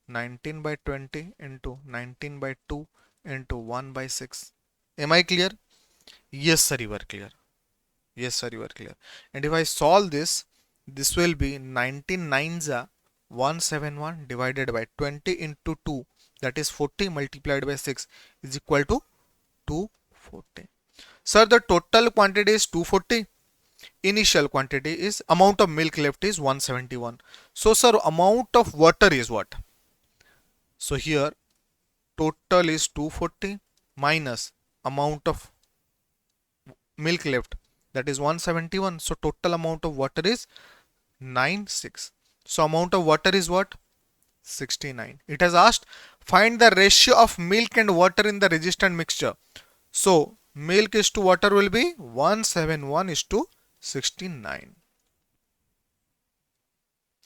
19 by 20 into 19 by 2 into 1 by 6. Am I clear? Yes sir, you are clear. Yes sir, you are clear. And if I solve this, this will be 19 nines are 171 divided by 20 into 2, that is 40 multiplied by 6 is equal to 240. Sir, the total quantity is 240. Initial quantity is, amount of milk left is 171. So sir, amount of water is what? So here total is 240 minus amount of milk left, that is 171. So total amount of water is 96. So amount of water is what? 69. It has asked find the ratio of milk and water in the resistant mixture. So milk is to water will be 171 is to 69.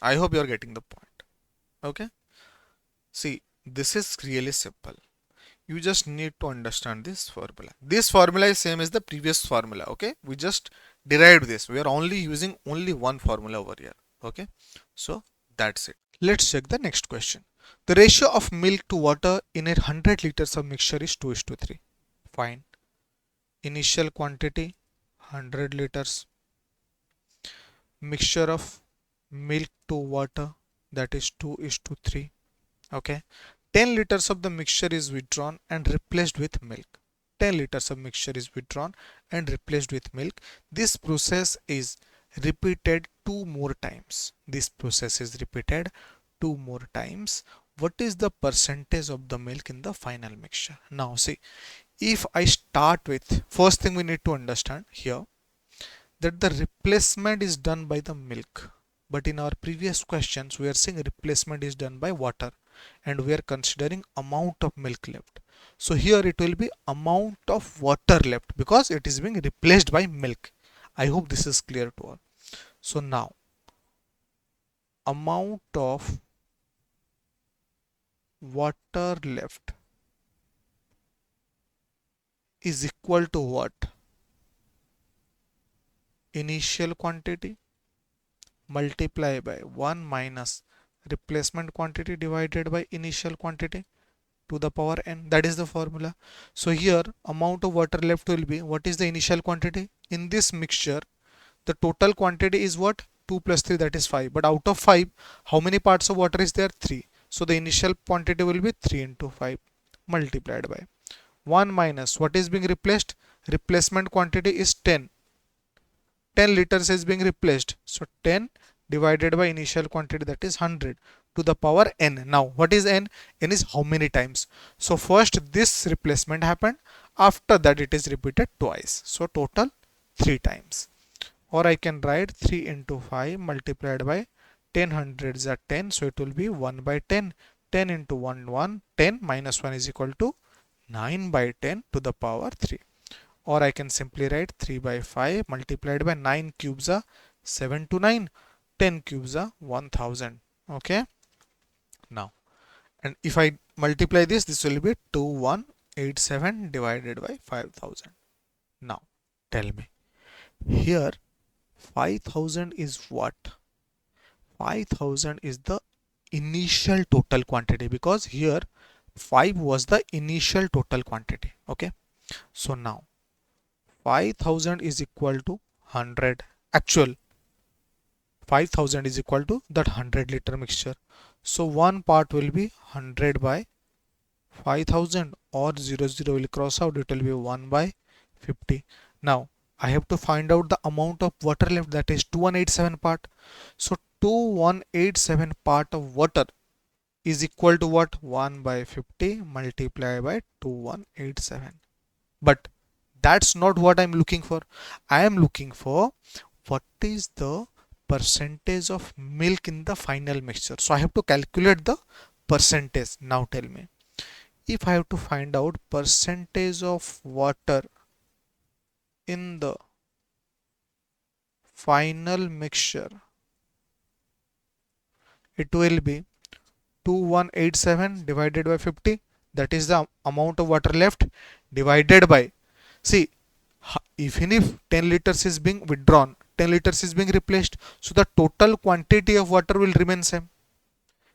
I hope you are getting the point. Okay. See, this is really simple. You just need to understand this formula. This formula is same as the previous formula. Okay, we just derived this. We are only using only one formula over here. Okay, so that's it. Let's check the next question. The ratio of milk to water in a 100 liters of mixture is 2:3. Fine. Initial quantity 100 liters. Mixture of milk to water, that is 2:3. Okay, 10 liters of the mixture is withdrawn and replaced with milk. 10 liters of mixture is withdrawn and replaced with milk. This process is repeated two more times. This process is repeated two more times. What is the percentage of the milk in the final mixture? Now see, if I start with, first thing we need to understand here, that the replacement is done by the milk. But in our previous questions, we are saying replacement is done by water, and we are considering amount of milk left. So here it will be amount of water left because it is being replaced by milk. I hope this is clear to all. So now amount of water left is equal to what? Initial quantity multiply by 1 minus replacement quantity divided by initial quantity to the power n. That is the formula. So here amount of water left will be, what is the initial quantity? In this mixture, the total quantity is what? 2 plus 3, that is 5. But out of 5, how many parts of water is there? 3. So the initial quantity will be 3 into 5 multiplied by 1 minus what is being replaced? Replacement quantity is 10. 10 liters is being replaced. So 10 divided by initial quantity, that is 100 to the power n. Now what is n? N is how many times? So first this replacement happened. After that it is repeated twice. So total 3 times. Or I can write 3 into 5 multiplied by 10 hundreds are 10. So it will be 1 by 10. 10 into 1, 1. 10 minus 1 is equal to 9 by 10 to the power 3. Or I can simply write 3 by 5 multiplied by 9 cubes are 7 to 9. 10 cubes are 1000. Okay. Now, and if I multiply this, this will be 2187 divided by 5000. Now, tell me, here 5000 is what? 5000 is the initial total quantity, because here 5 was the initial total quantity. Okay. So now 5000 is equal to 100. Actual 5000 is equal to that 100 liter mixture. So one part will be 100 by 5000, or 0 0 will cross out, it will be 1 by 50. Now I have to find out the amount of water left, that is 2187 part. So 2187 part of water is equal to what? 1 by 50 multiplied by 2187. But that's not what I'm looking for. I am looking for what is the percentage of milk in the final mixture. So I have to calculate the percentage. Now tell me, if I have to find out percentage of water in the final mixture, it will be 2187 divided by 50. That is the amount of water left divided by, see, even if 10 liters is being withdrawn, 10 liters is being replaced, so the total quantity of water will remain same,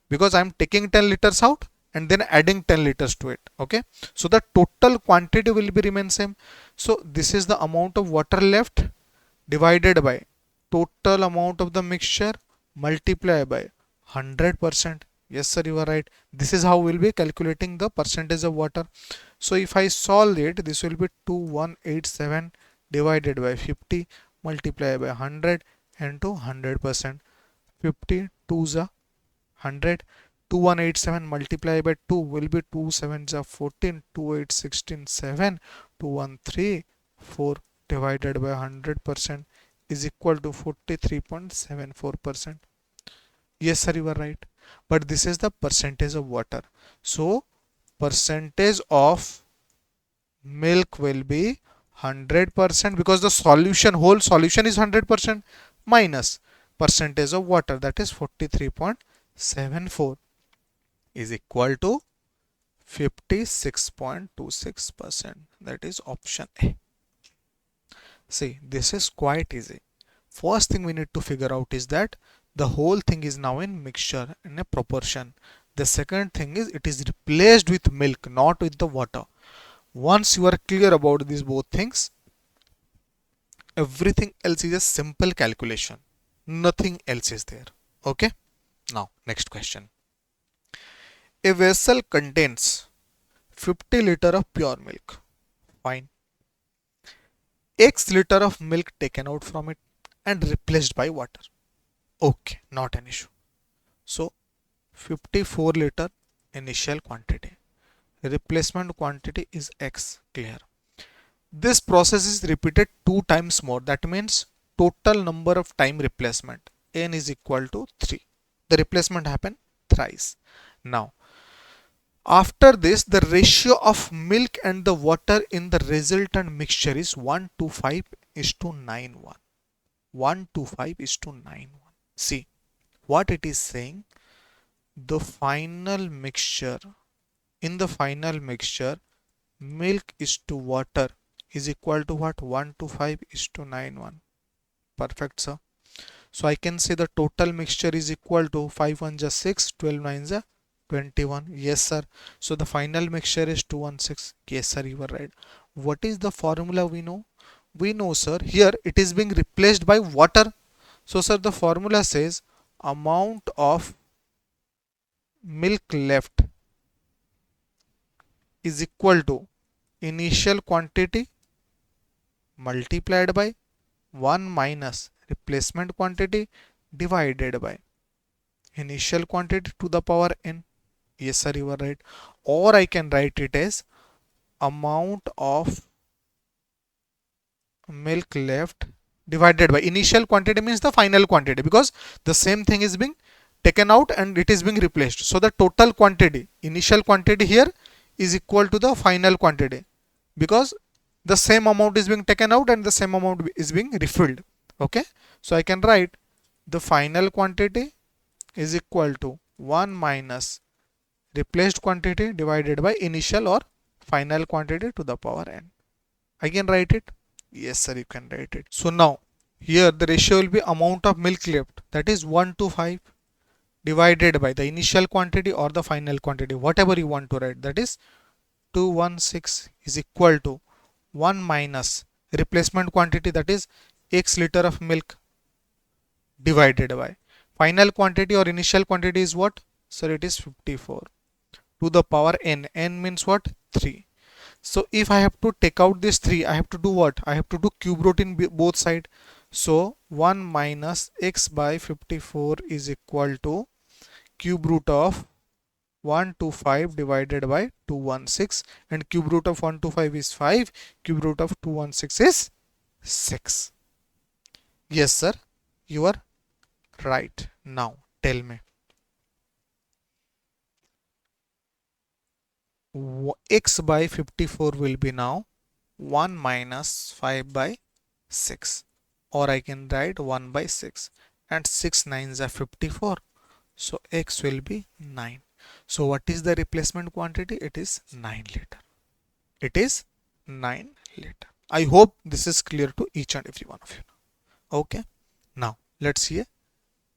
because I am taking 10 liters out and then adding 10 liters to it. Okay, so the total quantity will be remain same. So this is the amount of water left divided by total amount of the mixture multiplied by 100%. Yes sir, you are right. This is how we'll be calculating the percentage of water. So if I solve it, this will be 2187 divided by 50 multiplied by 100 into 100%. 50 2s are 100. 2187 multiplied by 2 will be 2 7s are 14. 2 8 16 7. 2 1 3 4 divided by 100% is equal to 43.74%. Yes sir, you are right. But this is the percentage of water. So percentage of milk will be 100%, because the solution, whole solution is 100%, minus percentage of water, that is 43.74. is equal to 56.26%. That is option A. See, this is quite easy. First thing we need to figure out is that the whole thing is now in mixture in a proportion. The second thing is it is replaced with milk, not with the water. Once you are clear about these both things, everything else is a simple calculation. Nothing else is there. Okay. Now, next question. A vessel contains 50 liter of pure milk. Fine. X liter of milk taken out from it and replaced by water. Okay, not an issue. So 54 liter initial quantity. Replacement quantity is X, clear. This process is repeated 2 times more. That means total number of time replacement N is equal to 3. The replacement happened thrice. Now, after this, the ratio of milk and the water in the resultant mixture is 1:5:9:1. 1:5:9:1. See what it is saying. The final mixture, in the final mixture, milk is to water is equal to what? 1:5:9:1. Perfect, sir. So I can say the total mixture is equal to 5 1 just 6, 12 9 is 21. Yes, sir. So the final mixture is 216. Yes, sir, you were right. What is the formula we know? We know, sir, here it is being replaced by water. So, sir, the formula says amount of milk left is equal to initial quantity multiplied by 1 minus replacement quantity divided by initial quantity to the power n. Yes, sir, you are right. Or I can write it as amount of milk left divided by initial quantity means the final quantity, because the same thing is being taken out and it is being replaced. So the total quantity, initial quantity here is equal to the final quantity, because the same amount is being taken out and the same amount is being refilled. Okay, so I can write the final quantity is equal to 1 minus replaced quantity divided by initial or final quantity to the power n. I can write it. Yes, sir, you can write it. So now here the ratio will be amount of milk left, that is 1:5 divided by the initial quantity or the final quantity, whatever you want to write, that is 216 is equal to 1 minus replacement quantity, that is X liter of milk, divided by final quantity or initial quantity is what? Sir, it is 54 to the power n. N means what? 3. So if I have to take out this 3, I have to do what? I have to do cube root in both sides. So 1 minus x by 54 is equal to cube root of 125 divided by 216, and cube root of 125 is 5, cube root of 216 is 6. Yes, sir, you are right. Now tell me, x by 54 will be now 1 minus 5 by 6, or I can write 1 by 6, and 6 9s are 54, so x will be 9. So what is the replacement quantity? It is 9 liter. It is 9 liter. I hope this is clear to each and every one of you. Okay, now let's see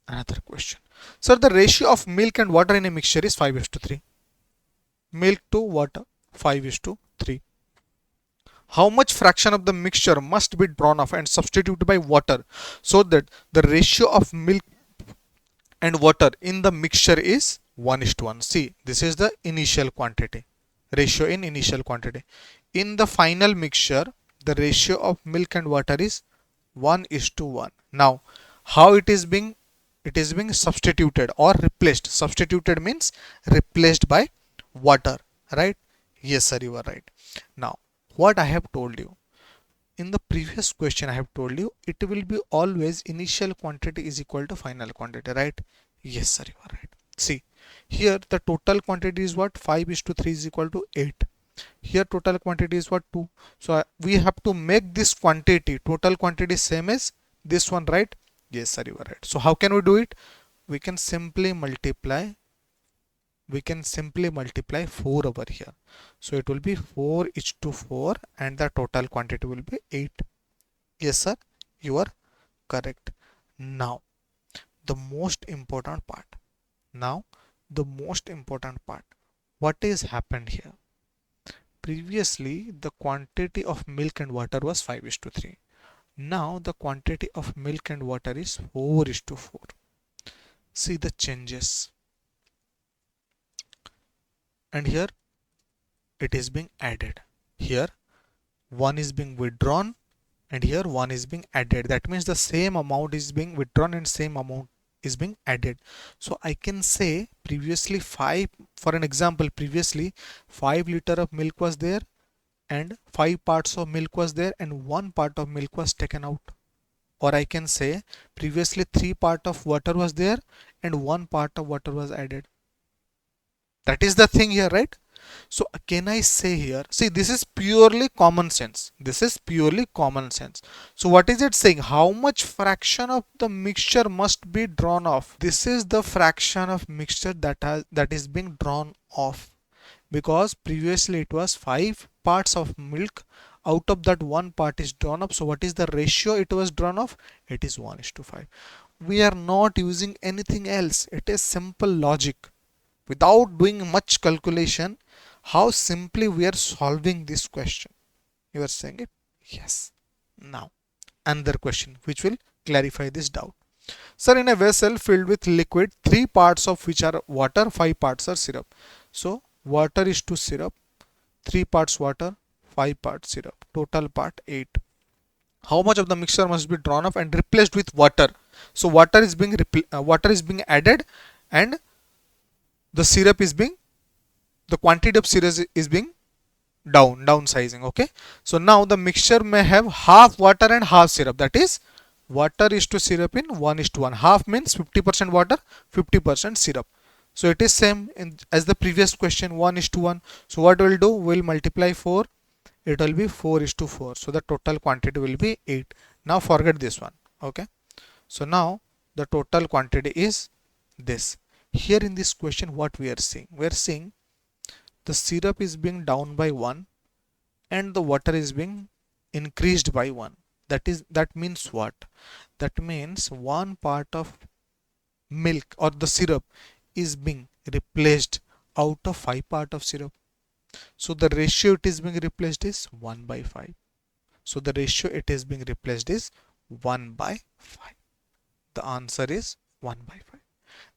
another question. Sir, the ratio of milk and water in a mixture is 5:3. Milk to water 5:3. How much fraction of the mixture must be drawn off and substituted by water so that the ratio of milk and water in the mixture is 1:1? See, this is the initial quantity, ratio in initial quantity. In the final mixture, the ratio of milk and water is 1:1. Now, how it is being substituted or replaced? Substituted means replaced by water, right? Yes, sir, you are right. Now, what I have told you in the previous question, I have told you it will be always initial quantity is equal to final quantity, right? Yes, sir, you are right. See, here the total quantity is what? 5:3 is equal to 8. Here total quantity is what? 2. So we have to make this quantity, total quantity, same as this one, right? Yes, sir, you are right. So how can we do it? We can simply multiply we can simply multiply 4 over here. So it will be 4 is to 4 and the total quantity will be 8. Yes sir, you are correct. Now the most important part. Now the most important part. What is happened here? Previously the quantity of milk and water was 5 is to 3. Now the quantity of milk and water is 4 is to 4. See the changes. And here it is being added. Here 1 is being withdrawn and here 1 is being added. That means the same amount is being withdrawn and same amount is being added. So I can say previously 5, for an example, previously 5 liter of milk was there and 5 parts of milk was there and 1 part of milk was taken out. Or I can say previously 3 part of water was there and 1 part of water was added. That is the thing here, right? So can I say here, see this is purely common sense. This is purely common sense. So what is it saying? How much fraction of the mixture must be drawn off? This is the fraction of mixture that is being drawn off. Because previously it was 5 parts of milk. Out of that 1 part is drawn up. So what is the ratio it was drawn off? It is 1 is to 5. We are not using anything else. It is simple logic. Without doing much calculation, how simply we are solving this question. You are saying it? Yes. Now, another question which will clarify this doubt. Sir, in a vessel filled with liquid, 3 parts of which are water, 5 parts are syrup. So, water is to syrup, 3 parts water, 5 parts syrup. Total part 8. How much of the mixture must be drawn off and replaced with water? So, water is being added and the syrup is being, the quantity of syrup is being downsizing. Okay, so now the mixture may have half water and half syrup. That is, water is to syrup in 1 is to 1. Half means 50% water, 50% syrup. So it is same as the previous question, 1 is to 1. So what we'll do, we'll multiply 4. It will be 4 is to 4. So the total quantity will be 8. Now forget this one. Okay, so now the total quantity is this. Here in this question, what we are seeing? We are seeing the syrup is being down by 1 and the water is being increased by 1. That means what? That means 1 part of milk or the syrup is being replaced out of 5 part of syrup. So the ratio it is being replaced is 1 by 5. So the ratio it is being replaced is 1 by 5. The answer is 1 by 5.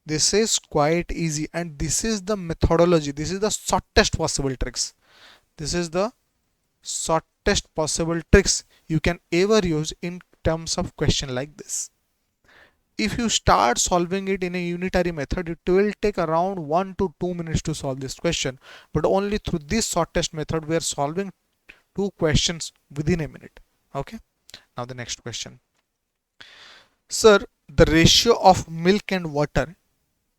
This is quite easy and this is the methodology. This is the shortest possible tricks. This is the shortest possible tricks you can ever use in terms of question like this. If you start solving it in a unitary method, it will take around 1 to 2 minutes to solve this question. But only through this shortest method, we are solving 2 questions within a minute. Okay. Now the next question. Sir, the ratio of milk and water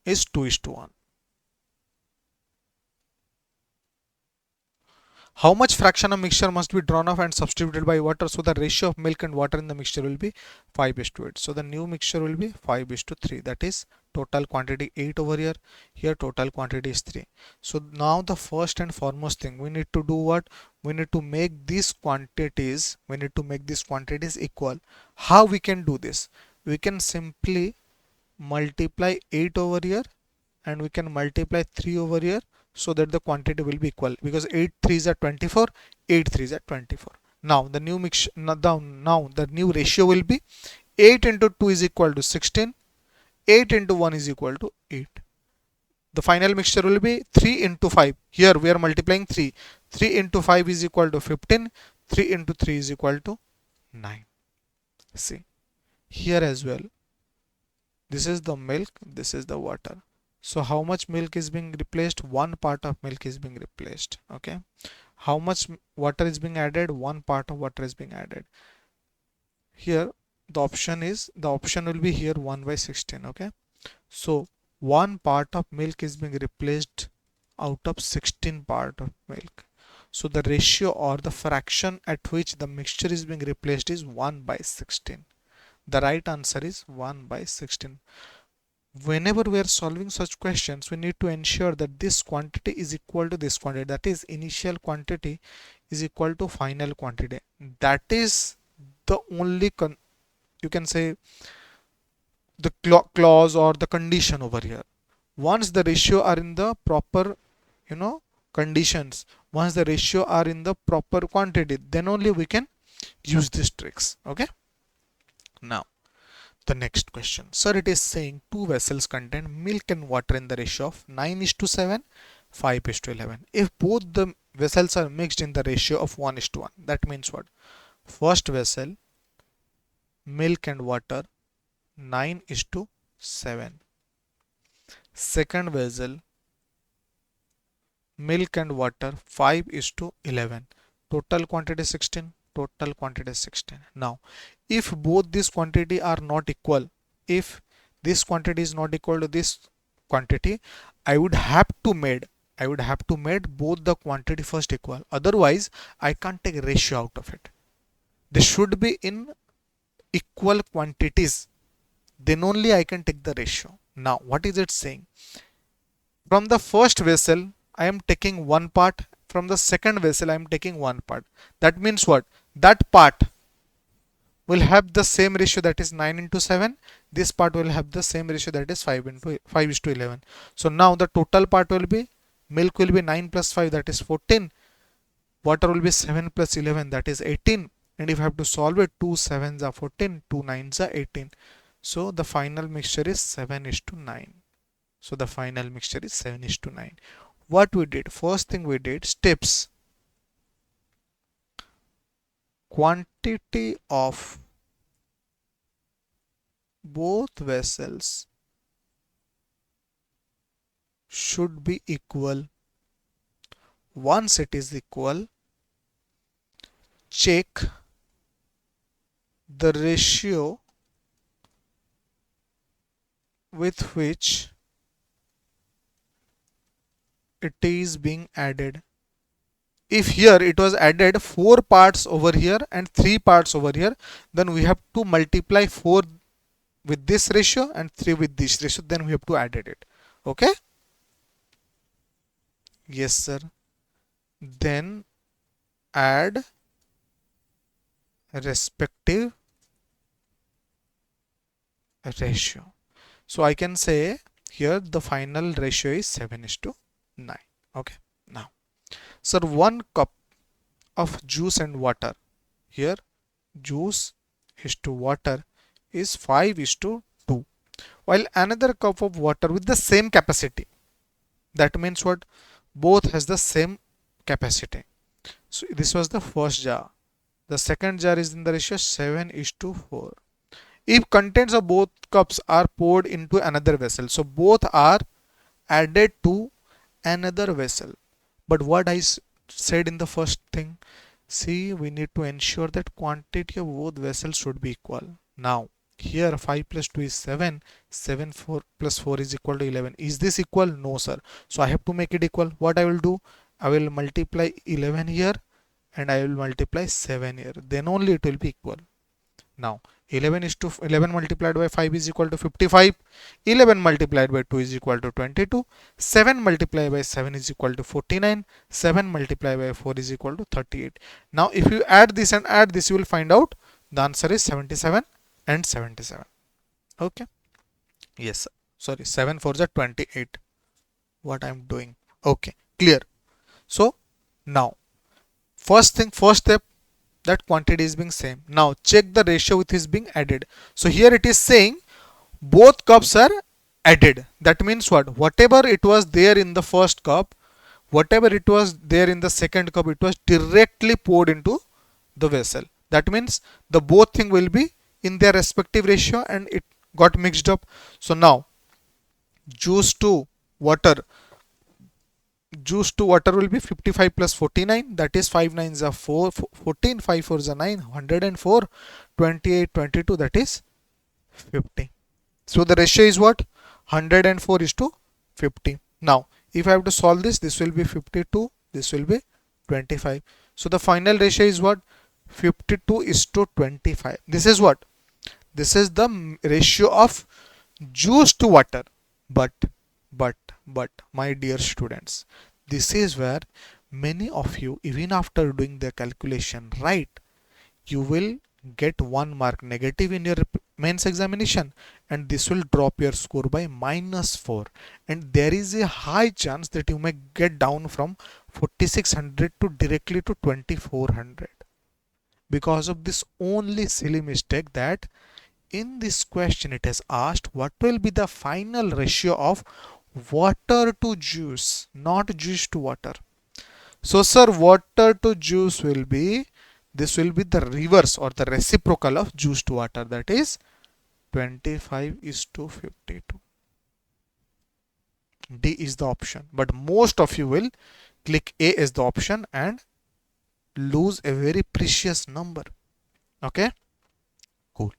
is 2 is to 1. How much fraction of mixture must be drawn off and substituted by water? So the ratio of milk and water in the mixture will be 5 is to 8. So the new mixture will be 5 is to 3. That is total quantity 8 over here. Here total quantity is 3. So now the first and foremost thing we need to do what? We need to make these quantities. Equal. How we can do this? We can simply multiply 8 over here and we can multiply 3 over here so that the quantity will be equal, because 8 3s are 24, 8 3s are 24. Now the new mix, now the new ratio will be 8 into 2 is equal to 16, 8 into 1 is equal to 8. The final mixture will be 3 into 5. Here we are multiplying 3. 3 into 5 is equal to 15. 3 into 3 is equal to 9. See, here as well. This is the milk, this is the water. So how much milk is being replaced? 1 part of milk is being replaced. Okay. How much water is being added? 1 part of water is being added. Here the option will be here 1 by 16. Okay. So 1 part of milk is being replaced out of 16 part of milk. So the ratio or the fraction at which the mixture is being replaced is 1 by 16. The right answer is 1 by 16. whenever we are solving such questions, we need to ensure that this quantity is equal to this quantity, that is initial quantity is equal to final quantity. That is the only you can say the clause or the condition over here. Once the ratio are in the proper, you know, conditions, once the ratio are in the proper quantity, then only we can use these tricks. Okay, now the next question, sir, it is saying two vessels contain milk and water in the ratio of 9 is to 7, 5 is to 11. If both the vessels are mixed in the ratio of 1 is to 1, that means what? First vessel, milk and water, 9 is to 7. Second vessel, milk and water, 5 is to 11. Total quantity 16. Total quantity 16. Now, if both these quantity are not equal, if this quantity is not equal to this quantity, I would have to made both the quantity first equal. Otherwise, I can't take ratio out of it. They should be in equal quantities. Then only I can take the ratio. Now, what is it saying? From the first vessel, I am taking one part. From the second vessel, I am taking one part. That means what? That part will have the same ratio, that is 9 into 7. This part will have the same ratio, that is 5 into 5 is to 11. So now the total part will be, milk will be 9 plus 5, that is 14. Water will be 7 plus 11, that is 18. And if I have to solve it, 2 7s are 14, 2 9s are 18. So the final mixture is 7 is to 9. So the final mixture is 7 is to 9. What we did? First thing we did, steps. Quantity of both vessels should be equal. Once it is equal, check the ratio with which it is being added. If here it was added 4 parts over here and 3 parts over here, then we have to multiply 4 with this ratio and 3 with this ratio, then we have to add it. Okay? Yes, sir. Then add respective ratio. So I can say here the final ratio is 7 is to 9. Okay. Now, sir, 1 cup of juice and water. Here juice is to water is 5 is to 2. While another cup of water with the same capacity. That means what? Both has the same capacity. So this was the first jar. The second jar is in the ratio 7 is to 4. If contents of both cups are poured into another vessel, so both are added to another vessel. But what I said in the first thing, see, we need to ensure that quantity of both vessels should be equal. Now, here 5 plus 2 is 7, 7 4 plus 4 is equal to 11. Is this equal? No, sir. So I have to make it equal. What I will do? I will multiply 11 here and I will multiply 7 here. Then only it will be equal. Now, 11 is to 11 multiplied by 5 is equal to 55. 11 multiplied by 2 is equal to 22. 7 multiplied by 7 is equal to 49. 7 multiplied by 4 is equal to 38. Now, if you add this and add this, you will find out the answer is 77 and 77. Okay. Yes, sir. Sorry, 7 4s are 28. What I am doing? Okay, clear. So now, first step, that quantity is being same. Now check the ratio with is being added. So here it is saying both cups are added. That means what? Whatever it was there in the first cup, whatever it was there in the second cup, it was directly poured into the vessel. That means the both thing will be in their respective ratio and it got mixed up. So now juice to water will be 55 plus 49, that is 5 9s are 14, 5 4s are 9, 104, 28 22, that is 50. So the ratio is what? 104 is to 50. Now if I have to solve this, this will be 52, this will be 25. So the final ratio is what? 52 is to 25. This is what? This is the ratio of juice to water. But, but, but, my dear students, this is where many of you, even after doing the calculation right, you will get 1 mark negative in your mains examination, and this will drop your score by -4, and there is a high chance that you may get down from 4600 to directly to 2400 because of this only silly mistake that in this question it has asked what will be the final ratio of water to juice, not juice to water. So sir, water to juice will be, this will be the reverse or the reciprocal of juice to water, that is 25 is to 52. D is the option, but most of you will click A as the option and lose a very precious number. Okay, cool.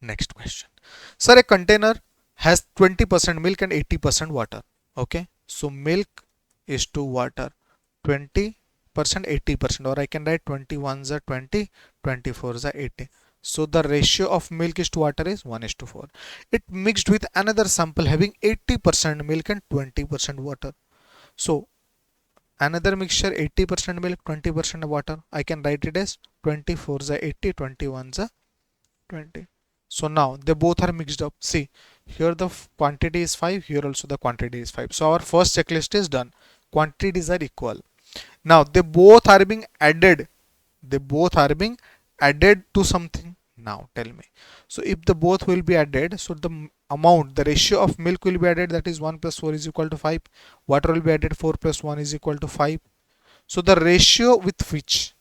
Next question. Sir, a container has 20% milk and 80% water. Okay, so milk is to water 20%, 80%, or I can write 21s are 20, 24s are 80. So the ratio of milk is to water is 1:4. It mixed with another sample having 80% milk and 20% water. So another mixture 80% milk, 20% water. I can write it as 24s are 80, 21s are 20. So now they both are mixed up. See, here the quantity is 5, here also the quantity is 5. So our first checklist is done. Quantities are equal. Now they both are being added. They both are being added to something. Now tell me. So if the both will be added, so the amount, the ratio of milk will be added, that is 1 plus 4 is equal to 5. Water will be added, 4 plus 1 is equal to 5. So the ratio with which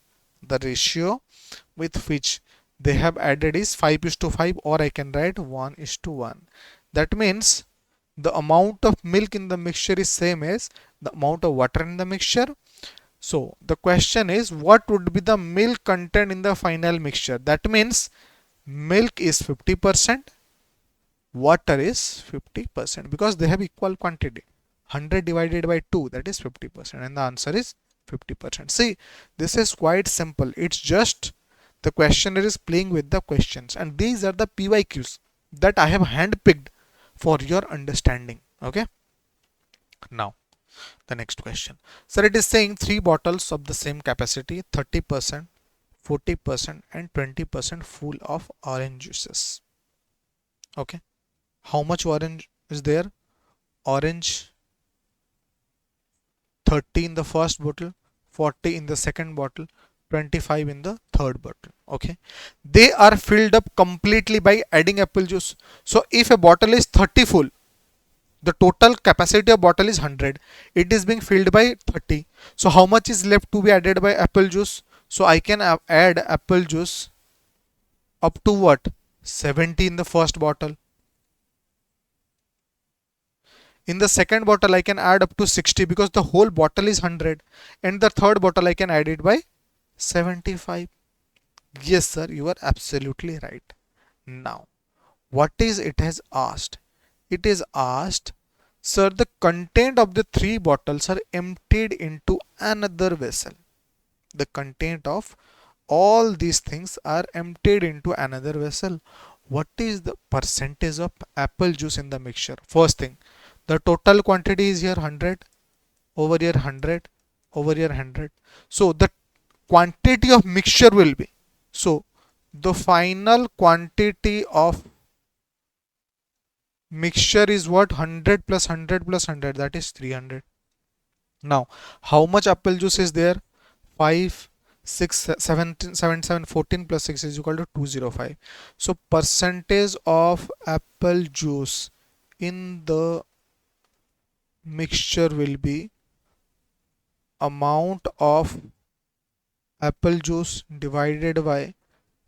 they have added is 5:5, or I can write 1:1. That means the amount of milk in the mixture is same as the amount of water in the mixture. So the question is, what would be the milk content in the final mixture? That means milk is 50%, water is 50%, because they have equal quantity. 100 divided by 2, that is 50%, and the answer is 50%. See, this is quite simple. It's just the questioner is playing with the questions, and these are the PYQs that I have handpicked for your understanding. Okay, now the next question. Sir, it is saying 3 bottles of the same capacity, 30%, 40% and 20% full of orange juices. Okay, how much orange is there? Orange 30 in the first bottle, 40 in the second bottle, 25 in the third bottle. Okay, they are filled up completely by adding apple juice. So if a bottle is 30 full, the total capacity of bottle is 100, it is being filled by 30. So how much is left to be added by apple juice? So I can add apple juice up to what, 70 in the first bottle. In the second bottle I can add up to 60 because the whole bottle is 100, and the third bottle I can add it by 75. Yes sir, you are absolutely right. Now what is it has asked? It is asked, sir, the content of the 3 bottles are emptied into another vessel. The content of all these things are emptied into another vessel. What is the percentage of apple juice in the mixture? First thing, the total quantity is here 100, over here 100, over here 100. So the quantity of mixture will be, so the final quantity of mixture is what, 100 plus 100 plus 100, that is 300. Now how much apple juice is there? 5, 6, 17, 7, 7, 14 plus 6 is equal to 205. So percentage of apple juice in the mixture will be amount of apple juice divided by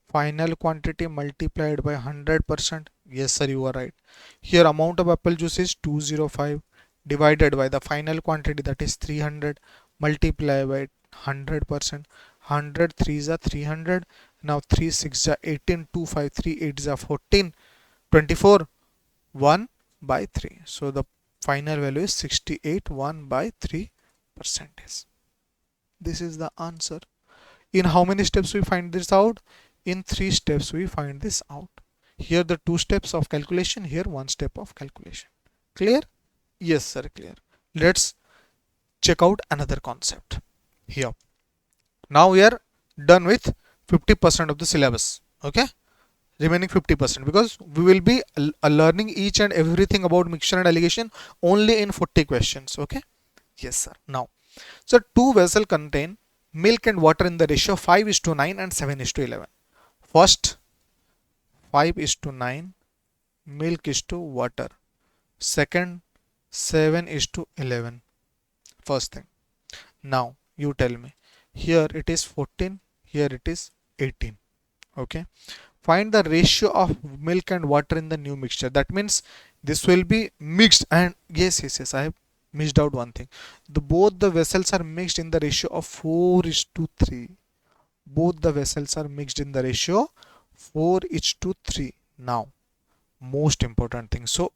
final quantity multiplied by 100%. Yes sir, you are right. Here amount of apple juice is 205 divided by the final quantity, that is 300, multiplied by 100%. 100 3s are 300. Now 3 6 are 18, 2 5 3 8 are 14, 24, 1 by 3. So the final value is 68, 1 by 3 percentage. This is the answer. In how many steps we find this out? In 3 steps we find this out. Here the two steps of calculation, here one step of calculation. Clear? Yes sir, clear. Let's check out another concept here. Now we are done with 50% of the syllabus. Okay, remaining 50%, because we will be learning each and everything about mixture and alligation only in 40 questions. Okay, yes sir. Now, so two vessels contain milk and water in the ratio 5:9 and 7:11. First, 5:9 milk is to water. Second, 7:11. First thing. Now you tell me, here it is 14, here it is 18. Okay, find the ratio of milk and water in the new mixture. That means this will be mixed, and yes, I have missed out one thing. Both the vessels are mixed in the ratio of 4:3. Both the vessels are mixed in the ratio 4:3. Now, most important thing. So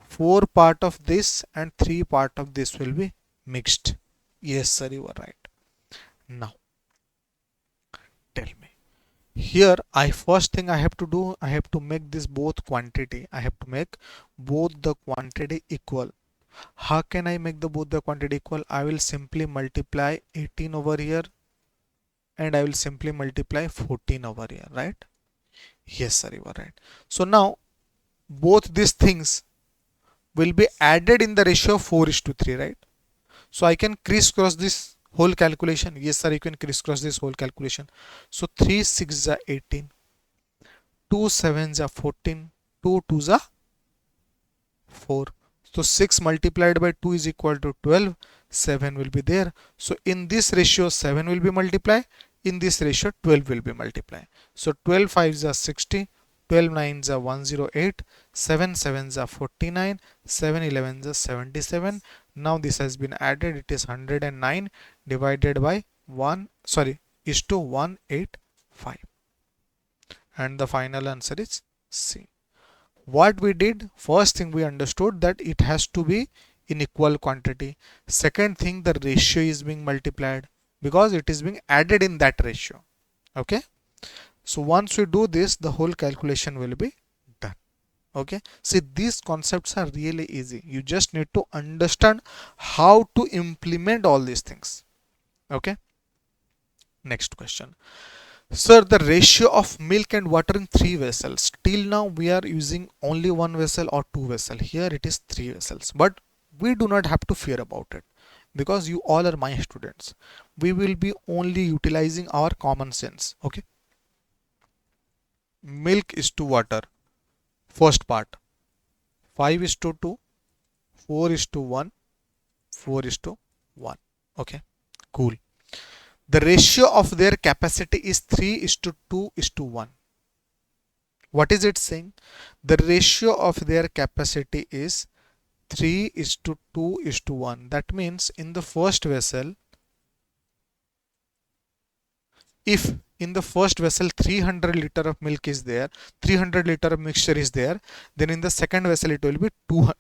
4 part of this and 3 part of this will be mixed. Yes sir, you are right. Now tell me, here first thing I have to do, I have to make this both quantity. I have to make both the quantity equal. How can I make both the quantity equal? I will simply multiply 18 over here and I will simply multiply 14 over here, right? Yes sir, you are right. So now both these things will be added in the ratio of 4:3, right? So I can crisscross this whole calculation. Yes sir, you can crisscross this whole calculation. So 3 6 are 18, 2 7 are 14, 2 2 are 4. So 6 multiplied by 2 is equal to 12. 7 will be there. So in this ratio 7 will be multiplied. In this ratio 12 will be multiplied. So 12 5s are 60, 12 9s are 108, 7 7s are 49, 7 11s are 77. Now this has been added. It is 109 divided by 1, sorry, is to 185. And the final answer is C. What we did, first thing we understood that it has to be in equal quantity. Second thing, the ratio is being multiplied because it is being added in that ratio. Okay, so once we do this, the whole calculation will be done. Okay, see, these concepts are really easy. You just need to understand how to implement all these things. Okay, next question. Sir, the ratio of milk and water in 3 vessels. Till now we are using only 1 vessel or 2 vessel. Here it is 3 vessels. But we do not have to fear about it because you all are my students. We will be only utilizing our common sense. Okay. Milk is to water. First part. 5:2, 4:1, 4:1. Okay. Cool. The ratio of their capacity is 3:2:1. What is it saying? The ratio of their capacity is 3:2:1. That means in the first vessel, if in the first vessel 300 liter of milk is there, 300 liter of mixture is there, then in the second vessel it will be 200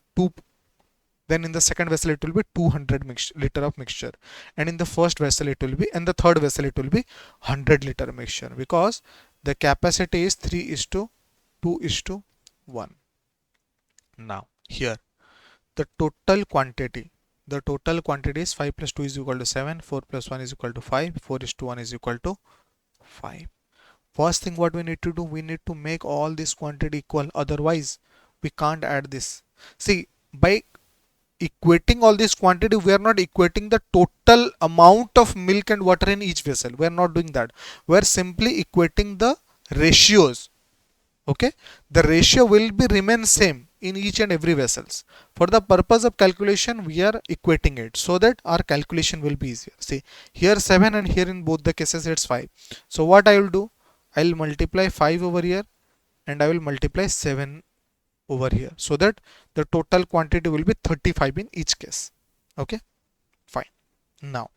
liter of mixture, and in the first vessel it will be, and the third vessel it will be 100 liter mixture, because the capacity is 3:2:1. Now here the total quantity is 5 plus 2 is equal to 7, 4 plus 1 is equal to 5, 4:1 is equal to 5. First thing what we need to do, we need to make all this quantity equal, otherwise we can't add this. See, by equating all this quantity, we are not equating the total amount of milk and water in each vessel. We are not doing that. We are simply equating the ratios. Okay, the ratio will be remain same in each and every vessels. For the purpose of calculation, we are equating it so that our calculation will be easier. See, here 7 and here in both the cases it's 5. So what I will do, I will multiply 5 over here and I will multiply 7 over here, so that the total quantity will be 35 in each case. Okay, fine. Now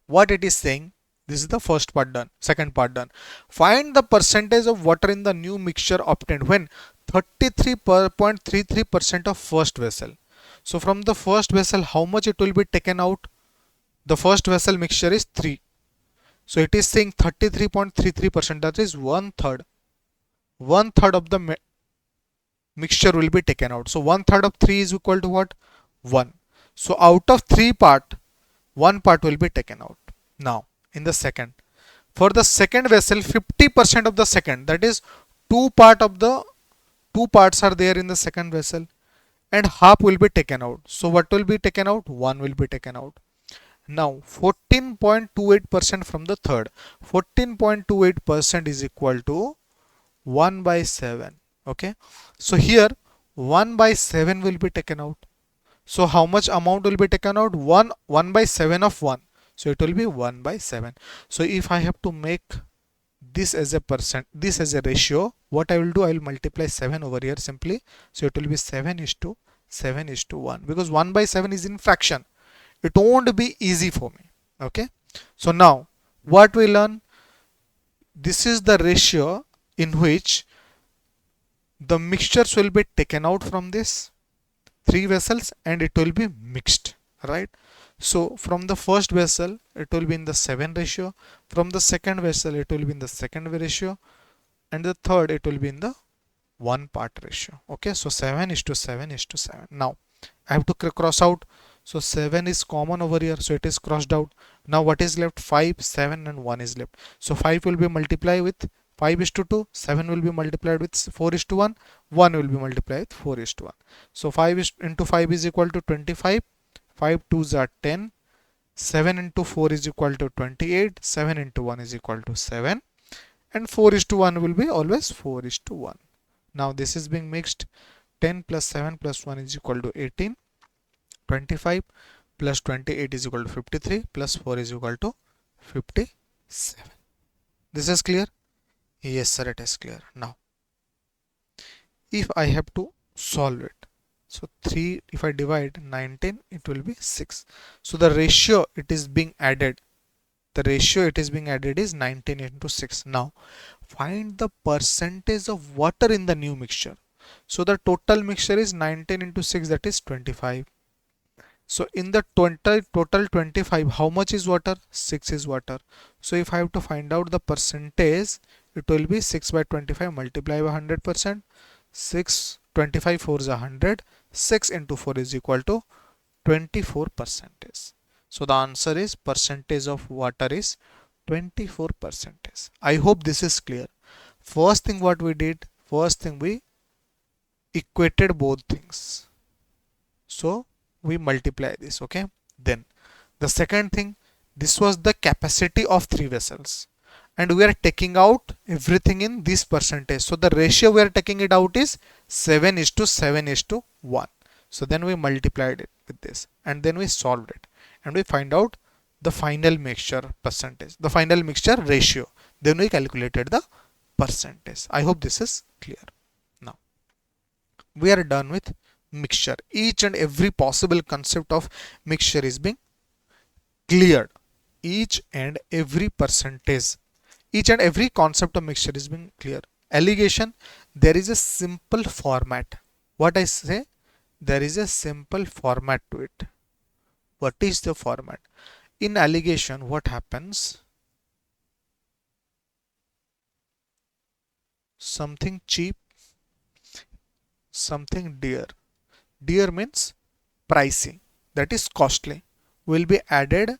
what it is saying, this is the first part done. Second part done. Find the percentage of water in the new mixture obtained when 33.33% of first vessel. So from the first vessel, how much it will be taken out? The first vessel mixture is 3. So it is saying 33.33%, that is 1/3. one third of the mixture will be taken out. So one third of 3 is equal to what? 1. So out of 3 part, 1 part will be taken out. Now in the second, for the second vessel, 50% of the second, that is 2 part of the 2 parts are there in the second vessel, and half will be taken out. So what will be taken out? 1 will be taken out. Now 14.28% from the third. 14.28% is equal to 1 by 7. Okay. So here 1 by 7 will be taken out. So how much amount will be taken out? 1 by 7 of 1. So it will be 1 by 7. So if I have to make this as a percent, this as a ratio, what I will do, I will multiply 7 over here simply. So it will be 7 is to 7 is to 1, because 1 by 7 is in fraction. It won't be easy for me. Okay. So now what we learn, this is the ratio in which the mixtures will be taken out from this 3 vessels and it will be mixed, right? So from the first vessel it will be in the 7 ratio, from the second vessel it will be in the second ratio, and the third it will be in the 1 part ratio. Okay, so 7 is to 7 is to 7. Now I have to cross out. So 7 is common over here, so it is crossed out. Now what is left? 5, 7 and 1 is left. So 5 will be multiplied with 5 is to 2, 7 will be multiplied with 4 is to 1, 1 will be multiplied with 4 is to 1. So 5 is into 5 is equal to 25, 5 2s are 10, 7 into 4 is equal to 28, 7 into 1 is equal to 7, and 4 is to 1 will be always 4 is to 1. Now this is being mixed. 10 plus 7 plus 1 is equal to 18. 25 plus 28 is equal to 53 plus 4 is equal to 57. This is clear? Yes sir, it is clear. Now if I have to solve it, so 3, if I divide 19, it will be 6. So the ratio it is being added, is 19 into 6. Now find the percentage of water in the new mixture. So the total mixture is 19 into 6, that is 25. So in the total 25, how much is water? 6 is water. So if I have to find out the percentage, it will be 6 by 25 multiplied by 100%. 6, 25 4 is 100. 6 into 4 is equal to 24 percentage. So the answer is percentage of water is 24 percentage. I hope this is clear. First thing what we did, we equated both things. So we multiply this. Okay. Then the second thing, this was the capacity of 3 vessels and we are taking out everything in this percentage. So the ratio we are taking it out is 7 is to 7 is to 1. So then we multiplied it with this and then we solved it and we find out the final mixture percentage, the final mixture ratio. Then we calculated the percentage. I hope this is clear. Now we are done with mixture. Each and every possible concept of mixture is being cleared. Each and every percentage, each and every concept of mixture is being clear. Alligation, there is a simple format. What I say, there is a simple format to it. What is the format? In alligation, what happens? Something cheap, something dear. Dear means pricey, that is costly, will be added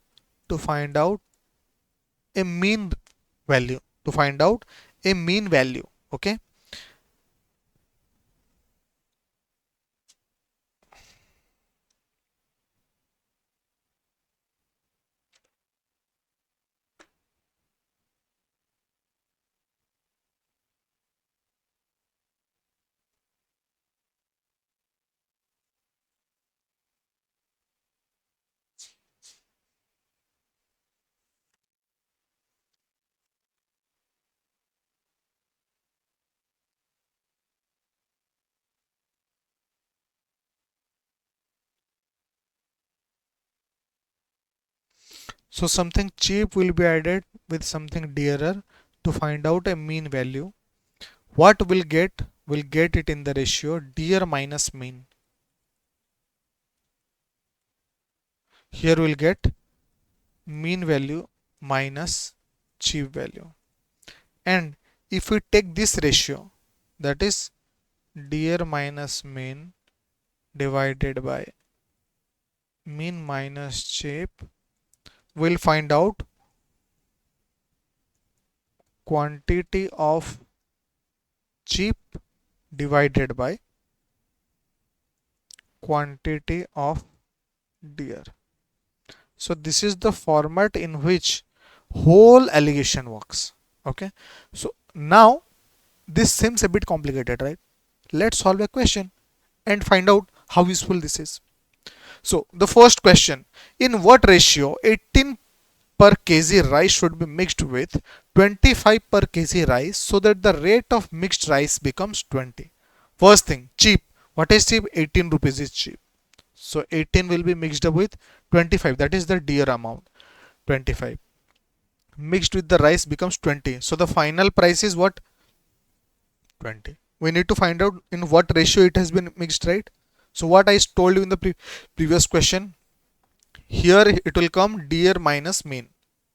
to find out a mean value, okay. So something cheap will be added with something dearer to find out a mean value. What will get? Will get it in the ratio dear minus mean. Here we'll get mean value minus cheap value. And if we take this ratio, that is dear minus mean divided by mean minus cheap. We'll find out quantity of cheap divided by quantity of dear. So this is the format in which whole allegation works. Okay. So now this seems a bit complicated, right? Let's solve a question and find out how useful this is. So the first question, in what ratio 18 per kg rice should be mixed with 25 per kg rice so that the rate of mixed rice becomes 20? First thing, cheap. What is cheap? 18 rupees is cheap. So 18 will be mixed up with 25. That is the dear amount. 25 mixed with the rice becomes 20. So the final price is what? 20. We need to find out in what ratio it has been mixed, right? So what I told you in the previous question, here it will come dear minus mean.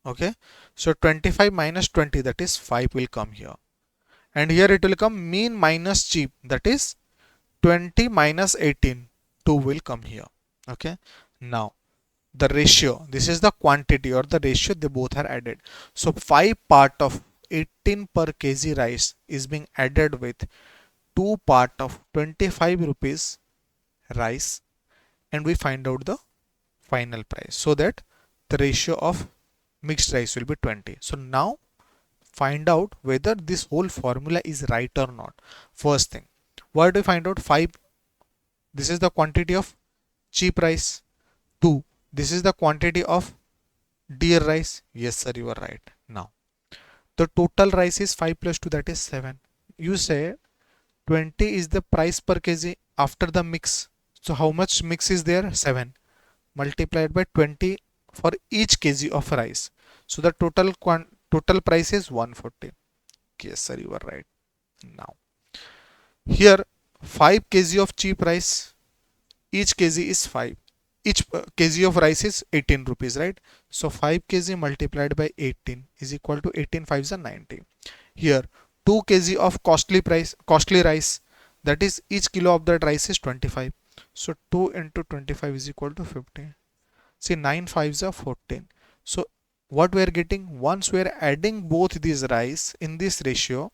Okay. So 25 minus 20, that is 5 will come here. And here it will come mean minus cheap, that is 20 minus 18, 2 will come here. Okay. Now the ratio, this is the quantity or the ratio, they both are added. So 5 part of 18 per kg rice is being added with 2 part of 25 rupees rice, and we find out the final price, so that the ratio of mixed rice will be 20. So now find out whether this whole formula is right or not. First thing, what do we find out? 5, this is the quantity of cheap rice. 2, this is the quantity of dear rice. Yes sir, you are right. Now the total rice is 5 plus 2, that is 7. You say 20 is the price per kg after the mix. So how much mix is there? 7 multiplied by 20 for each kg of rice. So the total price is 140. Yes sir, you are right. Now here 5 kg of cheap rice, each kg is 5. Each kg of rice is 18 rupees, right? So 5 kg multiplied by 18 is equal to 18 5s are 90. Here 2 kg of costly rice, that is each kilo of that rice is 25. So 2 into 25 is equal to 50. See, 9 5s are 14. So what we are getting, once we are adding both these rice in this ratio,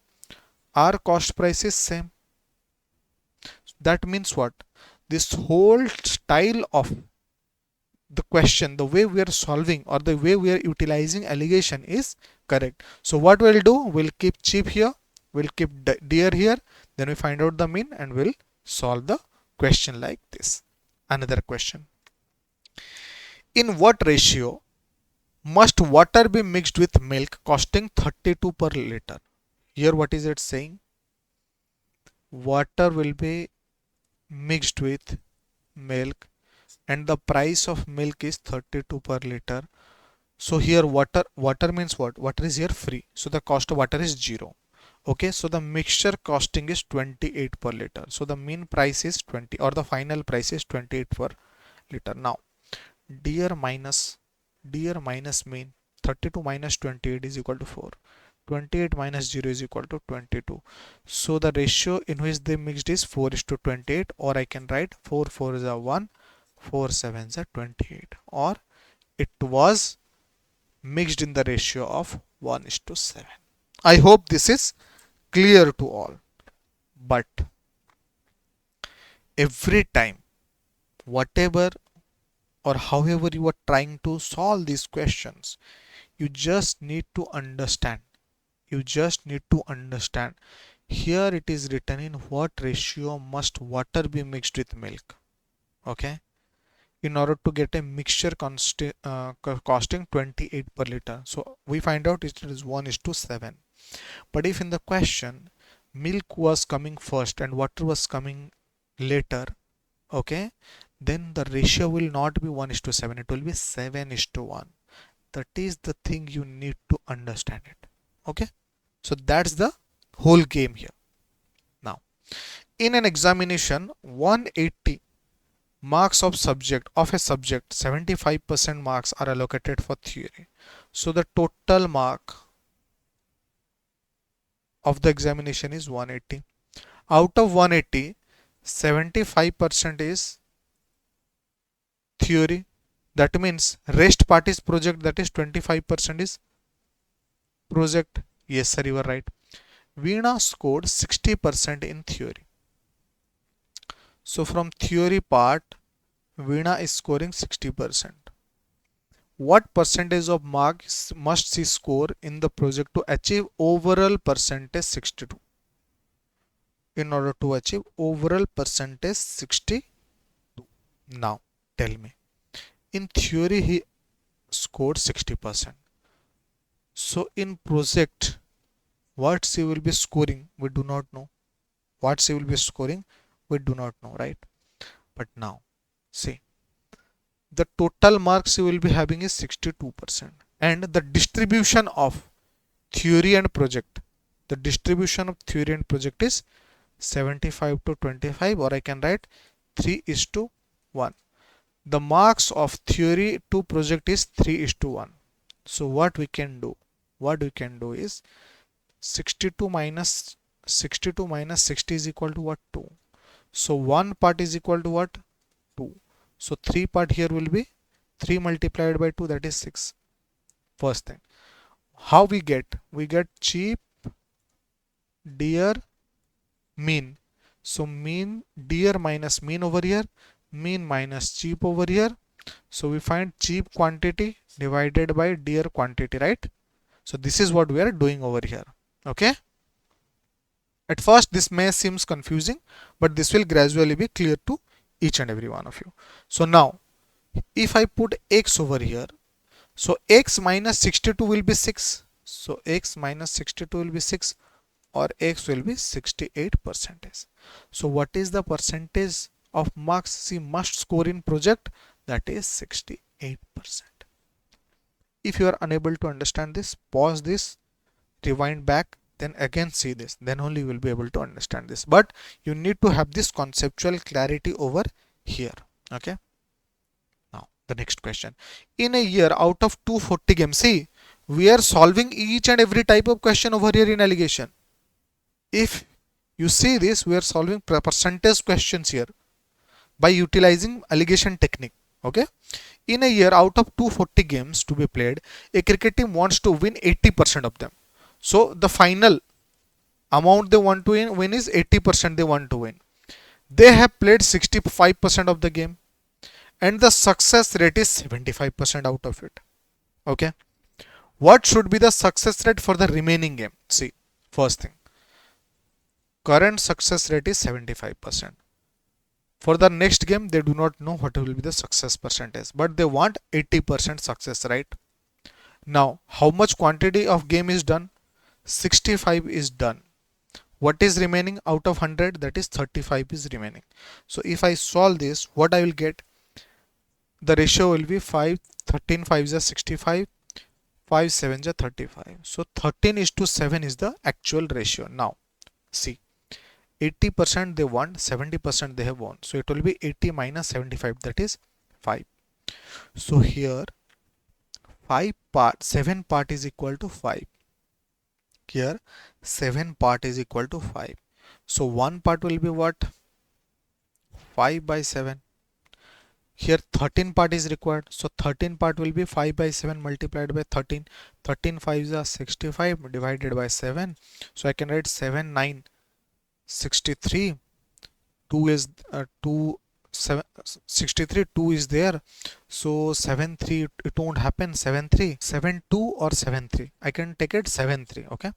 our cost price is same. That means what? This whole style of the question, the way we are solving or the way we are utilizing allegation is correct. So what we'll do, we'll keep cheap here, we'll keep dear here, then we find out the mean and we'll solve the question like this. Another question, in what ratio must water be mixed with milk costing 32 per liter? Here what is it saying? Water will be mixed with milk and the price of milk is 32 per liter. So here water means what? Water is here free. So the cost of water is 0. Okay, so the mixture costing is 28 per liter. So the mean price is 20 or the final price is 28 per liter. Now dear minus mean, 32 minus 28 is equal to 4. 28 minus 0 is equal to 22. So the ratio in which they mixed is 4 is to 28, or I can write 4 4 is a 1, 4 7 is a 28, or it was mixed in the ratio of 1 is to 7. I hope this is clear to all. But every time, whatever or however you are trying to solve these questions, you just need to understand. Here it is written in what ratio must water be mixed with milk. Okay, in order to get a mixture costing 28 per liter. So we find out it is 1 is to 7. But if in the question milk was coming first and water was coming later, okay, then the ratio will not be 1 is to 7, it will be 7 is to 1. That is the thing you need to understand it. Okay, so that's the whole game here. Now in an examination, 180 marks of a subject, 75% marks are allocated for theory. So the total mark of the examination is 180. Out of 180, 75% is theory. That means rest part is project, that is 25% is project. Yes sir, you are right. Veena scored 60% in theory. So from theory part, Veena is scoring 60%. What percentage of marks must she score in the project to achieve overall percentage 62? In order to achieve overall percentage 62. Now tell me, in theory he scored 60%. So in project, what she will be scoring, we do not know. What she will be scoring, we do not know, right? But now, see, the total marks you will be having is 62%. And the distribution of theory and project, the distribution of theory and project is 75 to 25, or I can write 3 is to 1. The marks of theory to project is 3 is to 1. So what we can do? What we can do is 62 minus 60 is equal to what? 2. So 1 part is equal to what? 2. So 3 part here will be 3 multiplied by 2, that is 6. First thing. How we get? We get cheap, dear, mean. So mean, dear minus mean over here, mean minus cheap over here. So we find cheap quantity divided by dear quantity, right? So this is what we are doing over here. Okay. At first this may seems confusing, but this will gradually be clear to each and every one of you. So now if I put x over here, so x minus 62 will be 6. So x minus 62 will be 6, or x will be 68%. So what is the percentage of marks she must score in project? That is 68%. If you are unable to understand this, pause this, rewind back, then again see this, then only you will be able to understand this. But you need to have this conceptual clarity over here. Okay. Now the next question. In a year, out of 240 games, see, we are solving each and every type of question over here in allegation. If you see this, we are solving percentage questions here by utilizing allegation technique. Okay. In a year, out of 240 games to be played, a cricket team wants to win 80% of them. So the final amount they want to win is 80% they want to win. They have played 65% of the game, and the success rate is 75% out of it. Okay. What should be the success rate for the remaining game? See, first thing, current success rate is 75%. For the next game, they do not know what will be the success percentage, but they want 80% success, right? Now, how much quantity of game is done? 65 is done. What is remaining out of 100? That is 35 is remaining. So if I solve this, what I will get? The ratio will be 5, 13 5s are 65, 5 7s are 35. So 13 is to 7 is the actual ratio. Now, see, 80% they want, 70% they have won. So it will be 80 minus 75, that is 5. So here 7 part is equal to 5. Here 7 part is equal to 5. So 1 part will be what? 5 by 7. Here 13 part is required. So 13 part will be 5 by 7 multiplied by 13. 13 5s are 65 divided by 7. So I can write 7 9 63. 2 is 2 7 63, 2 is there. So 7 3, it won't happen. 7 3 7 2 or 7 3, I can take it 7 3. Okay,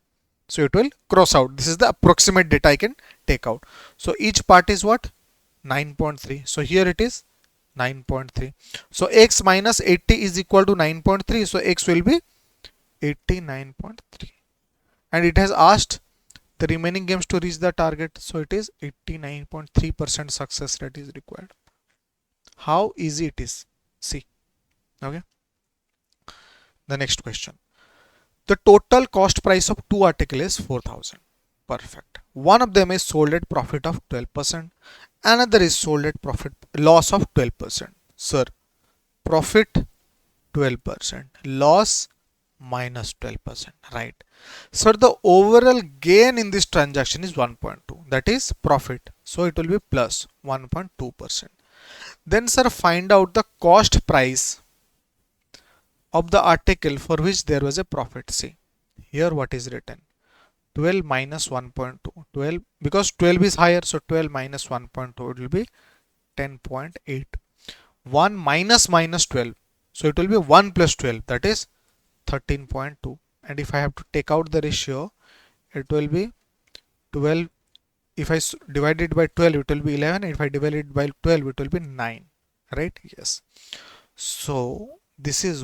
so it will cross out. This is the approximate data I can take out. So each part is what? 9.3. so here it is 9.3. so x minus 80 is equal to 9.3. so x will be 89.3, and it has asked the remaining games to reach the target. So it is 89.3% success rate is required. How easy it is. See. Okay. The next question. The total cost price of two articles is 4,000. Perfect. One of them is sold at profit of 12%. Another is sold at profit loss of 12%. Sir, profit 12%, loss minus 12%, right? So the overall gain in this transaction is 1.2, that is profit. So it will be plus 1.2%. Then sir, find out the cost price of the article for which there was a profit. See here what is written, 12 minus 1.2, 12 because 12 is higher, so 12 minus 1.2 it will be 10.8. 1 minus minus 12, so it will be 1 plus 12, that is 13.2. And if I have to take out the ratio, it will be 12. If I divide it by 12, it will be 11. If I divide it by 12, it will be 9, right? Yes. So this is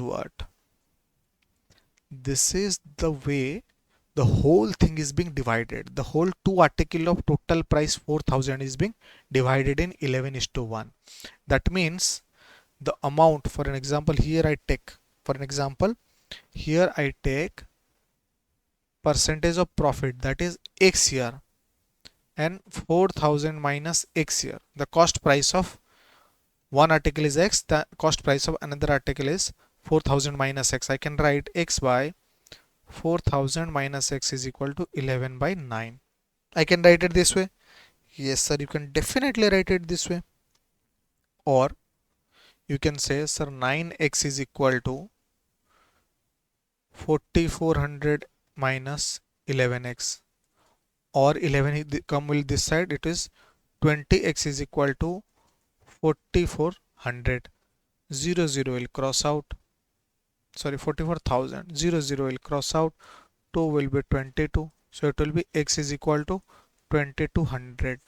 the way the whole thing is being divided. The whole two article of total price 4,000 is being divided in 11:1. That means the amount, for an example, here I take percentage of profit, that is X here, and 4,000 minus X here. The cost price of one article is X, the cost price of another article is 4,000 minus X. I can write X by 4,000 minus X is equal to 11 by 9. I can write it this way. Yes sir, you can definitely write it this way. Or you can say, sir, 9x is equal to 4400 minus 11x, or 11 come will this side, it is 20x is equal to 4400. 0 will cross out, sorry, 44,000. 0 will cross out, 2 will be 22, so it will be x is equal to 2200.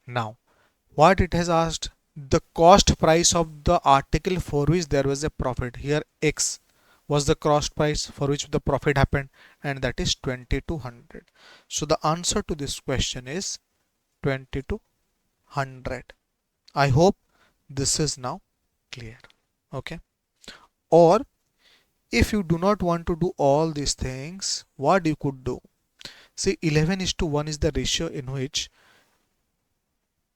Now what it has asked, the cost price of the article for which there was a profit. Here X was the cost price for which the profit happened, and that is 2200. So the answer to this question is 2200. I hope this is now clear. Okay. Or if you do not want to do all these things, what you could do, see, 11:1 is the ratio in which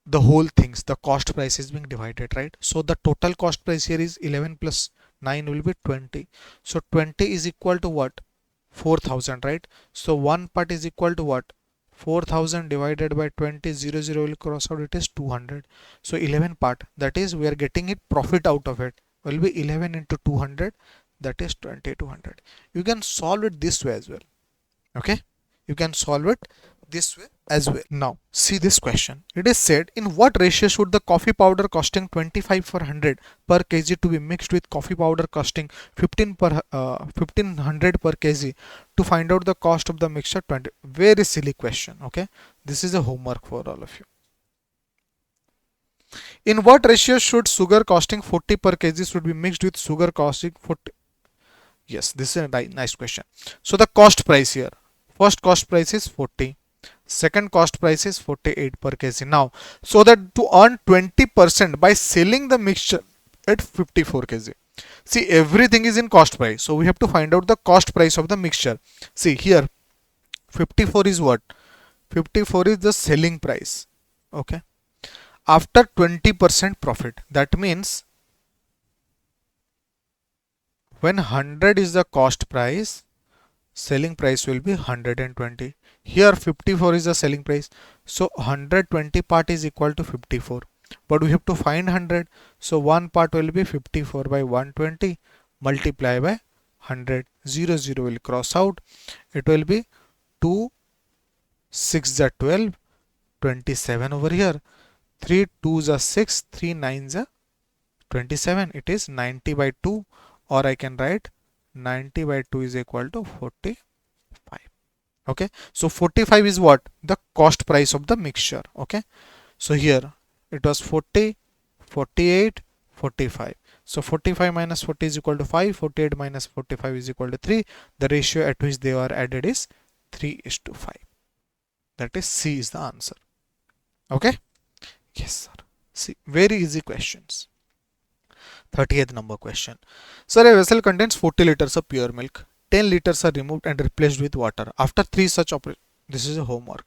the whole things, the cost price is being divided, right? So the total cost price here is 11 plus 9 will be 20. So 20 is equal to what? 4,000, right? So one part is equal to what? 4,000 divided by 20, 0 will cross out, it is 200. So 11 part, that is we are getting it profit out of it, will be 11 into 200, that is 2200. You can solve it this way as well. Okay, you can solve it this way as well. Now see this question. It is said, in what ratio should the coffee powder costing 25 for 100 per kg to be mixed with coffee powder costing 1500 per kg to find out the cost of the mixture 20? Very silly question. Okay, this is a homework for all of you. In what ratio should sugar costing 40 per kg should be mixed with sugar costing 40? Yes, this is a nice question. So the cost price here, first cost price is 40, second cost price is 48 per kg. Now, so that to earn 20% by selling the mixture at 54 kg. See, everything is in cost price. So we have to find out the cost price of the mixture. See here, 54 is what? 54 is the selling price. Okay. After 20% profit, that means when 100 is the cost price, selling price will be 120. Here 54 is the selling price, so 120 part is equal to 54, but we have to find 100, so one part will be 54 by 120 multiply by 100. 0 will cross out, it will be 2 6 are 12, 27 over here, 3 2s are 6, 3 9s are 27. It is 90 by 2, or I can write 90 by 2 is equal to 45. Okay, so 45 is what? The cost price of the mixture. Okay, so here it was 40, 48, 45. So 45 minus 40 is equal to 5, 48 minus 45 is equal to 3. The ratio at which they are added is 3:5. That is C is the answer. Okay, yes sir. See, very easy questions. 30th number question. Sir, a vessel contains 40 liters of pure milk. 10 liters are removed and replaced with water. After 3 such operations, this is a homework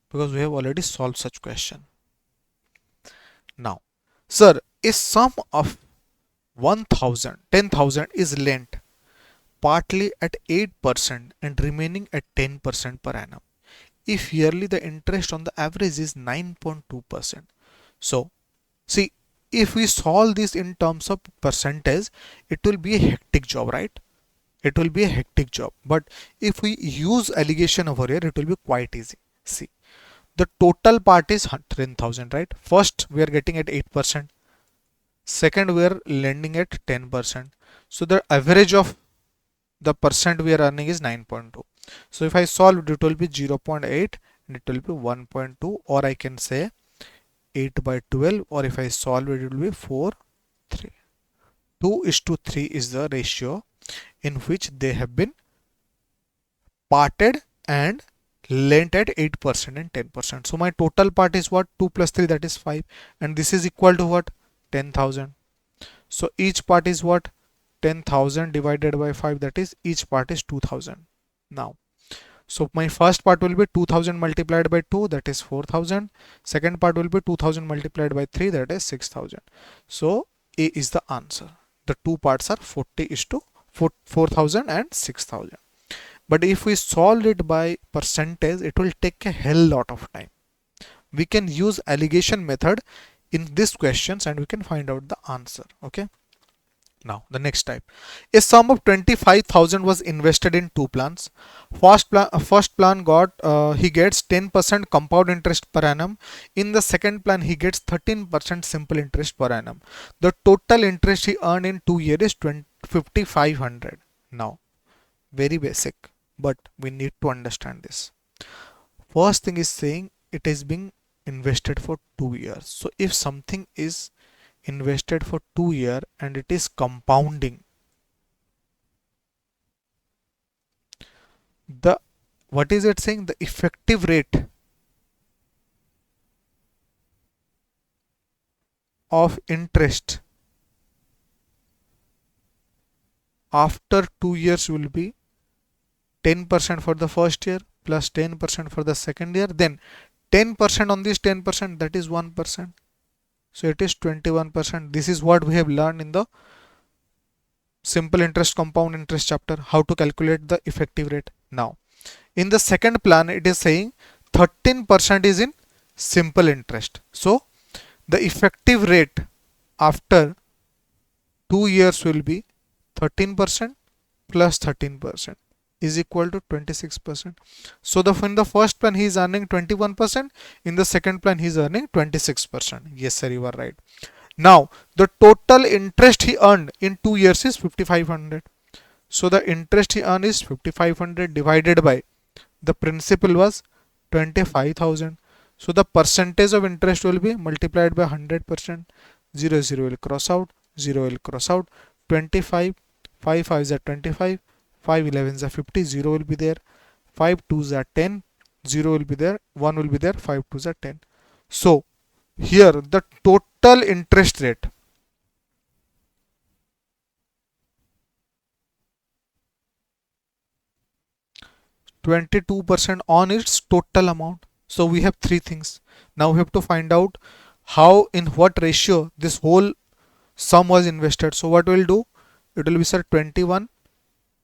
because we have already solved such question. Now, sir, a sum of 10,000 is lent partly at 8% and remaining at 10% per annum. If yearly the interest on the average is 9.2%. So see, if we solve this in terms of percentage, it will be a hectic job, right? It will be a hectic job. But if we use allegation over here, it will be quite easy. See, the total part is 100,000, right? First, we are getting at 8%. Second, we are lending at 10%. So the average of the percent we are earning is 9.2. So if I solve it, it will be 0.8 and it will be 1.2, or I can say 8 by 12, or if I solve it, it will be 4, 3. 2:3 is the ratio in which they have been parted and lent at 8% and 10%. So my total part is what? 2 plus 3, that is 5. And this is equal to what? 10,000. So each part is what? 10,000 divided by 5, that is each part is 2,000. Now, so my first part will be 2000 multiplied by 2, that is 4000. Second part will be 2000 multiplied by 3, that is 6000. So A is the answer. The two parts are 40 is to 4000 and 6000. But if we solve it by percentage, it will take a hell lot of time. We can use allegation method in these questions and we can find out the answer. Okay. Now the next type, a sum of 25,000 was invested in two plans. First plan got he gets 10% compound interest per annum. In the second plan he gets 13% simple interest per annum. The total interest he earned in 2 years is 5,500. Now very basic, but we need to understand this. First thing is saying it is being invested for 2 years. So if something is invested for 2 years and it is compounding, the what is it saying? The effective rate of interest after 2 years will be 10% for the first year plus 10% for the second year, then 10% on this 10%, that is 1%. So it is 21%. This is what we have learned in the simple interest compound interest chapter, how to calculate the effective rate. Now in the second plan it is saying 13% is in simple interest. So the effective rate after 2 years will be 13% plus 13% is equal to 26%. So in the first plan he is earning 21%, in the second plan he is earning 26%. Yes sir, you are right. Now the total interest he earned in 2 years is 5,500. So the interest he earned is 5,500 divided by the principal was 25,000. So the percentage of interest will be multiplied by 100%. 0 0 will cross out, 0 will cross out. 25, 5 5s are 25, 5 11s are 50, 0 will be there. 5 2s are 10, 0 will be there, 1 will be there, 5 2s are 10. So here the total interest rate (22% on its total amount). So we have three things. Now we have to find out how, in what ratio this whole sum was invested. So what we'll do, it will be sir 21,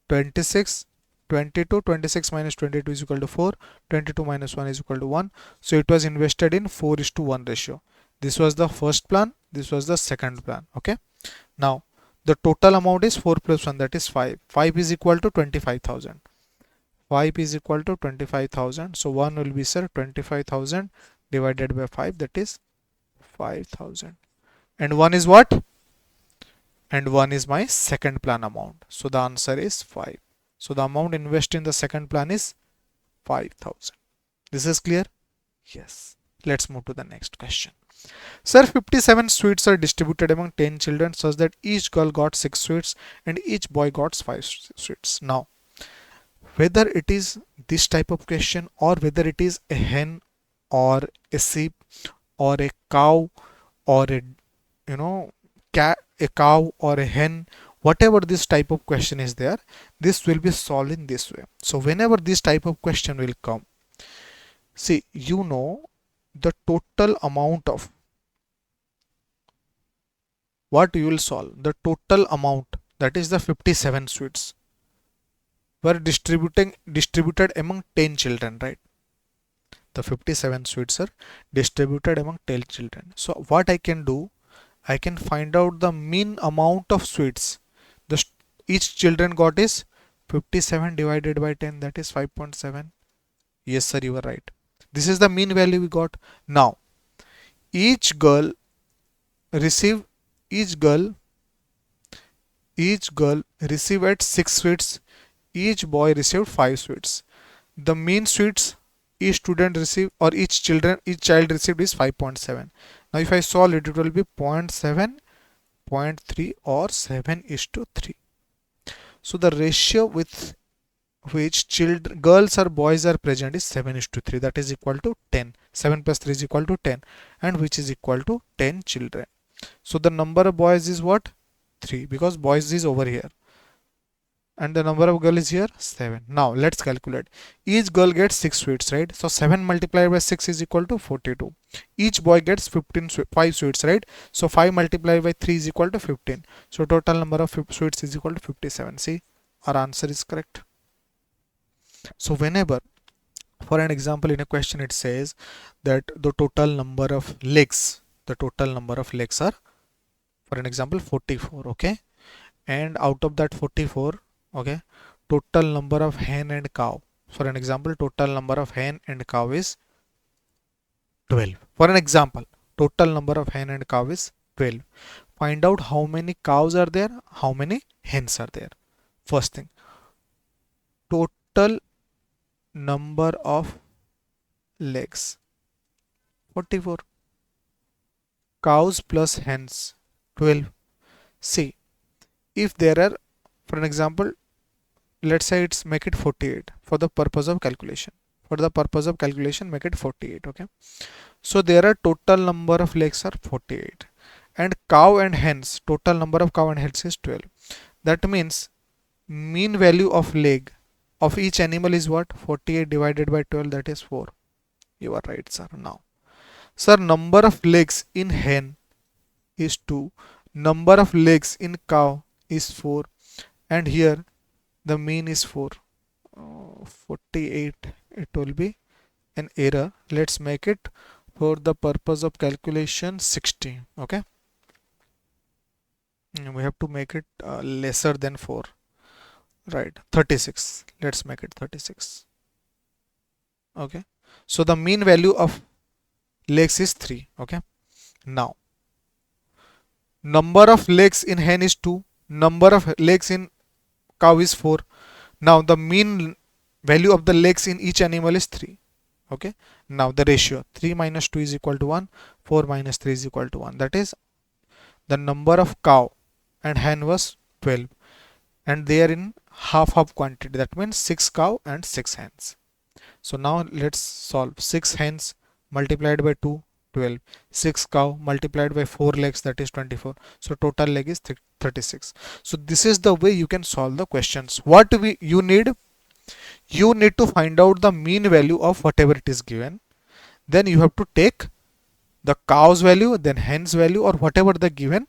26, 22, 26 minus 22 is equal to 4, 22 minus 1 is equal to 1. So it was invested in 4:1 ratio. This was the first plan, this was the second plan. Okay. Now the total amount is 4 plus 1, that is 5. 5 is equal to 25,000. 5 is equal to 25,000. So 1 will be sir 25,000 divided by 5, that is 5,000. And 1 is what? And 1 is my second plan amount. So the answer is 5. So the amount invested in the second plan is 5,000. This is clear? Yes. Let's move to the next question. Sir, 57 sweets are distributed among 10 children such that each girl got 6 sweets and each boy got 5 sweets. Now, whether it is this type of question or whether it is a hen or a sheep or a cow or a cat, a cow or a hen, whatever this type of question is there, this will be solved in this way. So whenever this type of question will come, see, the total amount of what you will solve, the total amount, that is the 57 sweets. were distributed among 10 children, right? The 57 sweets are distributed among 10 children. So what I can do, I can find out the mean amount of sweets the each children got is 57 divided by 10, that is 5.7. Yes sir, you are right. This is the mean value we got. Now each girl receive each girl received at 6 sweets, each boy received 5 sweets. The mean sweets each student received, or each child received, is 5.7. Now if I solve it, it will be 0.7, 0.3, or 7 is to 3. So the ratio with which children, girls or boys are present is 7 is to 3, that is equal to 10. 7 plus 3 is equal to 10, and which is equal to 10 children. So the number of boys is what? 3, because boys is over here, and the number of girl is here 7. Now let's calculate. Each girl gets 6 sweets, right? So 7 multiplied by 6 is equal to 42. Each boy gets 5 sweets, right? So 5 multiplied by 3 is equal to 15. So total number of sweets is equal to 57. See, our answer is correct. So whenever, for an example, in a question it says that the total number of legs are, for an example, 44, okay? And out of that 44, okay, total number of hen and cow, for an example, total number of hen and cow is 12. For an example, total number of hen and cow is 12. Find out how many cows are there, how many hens are there. First thing, total number of legs 44, cows plus hens 12. See, if there are, for an example, let's say it's make it 48 for the purpose of calculation. Make it 48, okay? So there are total number of legs are 48, and cow and hens, total number of cow and hens is 12. That means mean value of leg of each animal is what? 48 divided by 12, that is 4. You are right, sir. Now, sir, number of legs in hen is 2, number of legs in cow is 4, and here the mean is 4. 48, it will be an error. Let's make it, for the purpose of calculation, 60, okay? We have to make it lesser than 4, right? 36, let's make it 36, okay? So the mean value of legs is 3, okay? Now number of legs in hen is 2, number of legs in cow is 4. Now the mean value of the legs in each animal is 3, okay? Now the ratio 3 minus 2 is equal to 1, 4 minus 3 is equal to 1, that is the number of cow and hen was 12, and they are in half quantity, that means 6 cow and 6 hens. So now let's solve. 6 hens multiplied by 2, 12, 6 cow multiplied by 4 legs, that is 24. So total leg is 36. So this is the way you can solve the questions. What you need to find out the mean value of whatever it is given. Then you have to take the cow's value, then hen's value, or whatever the given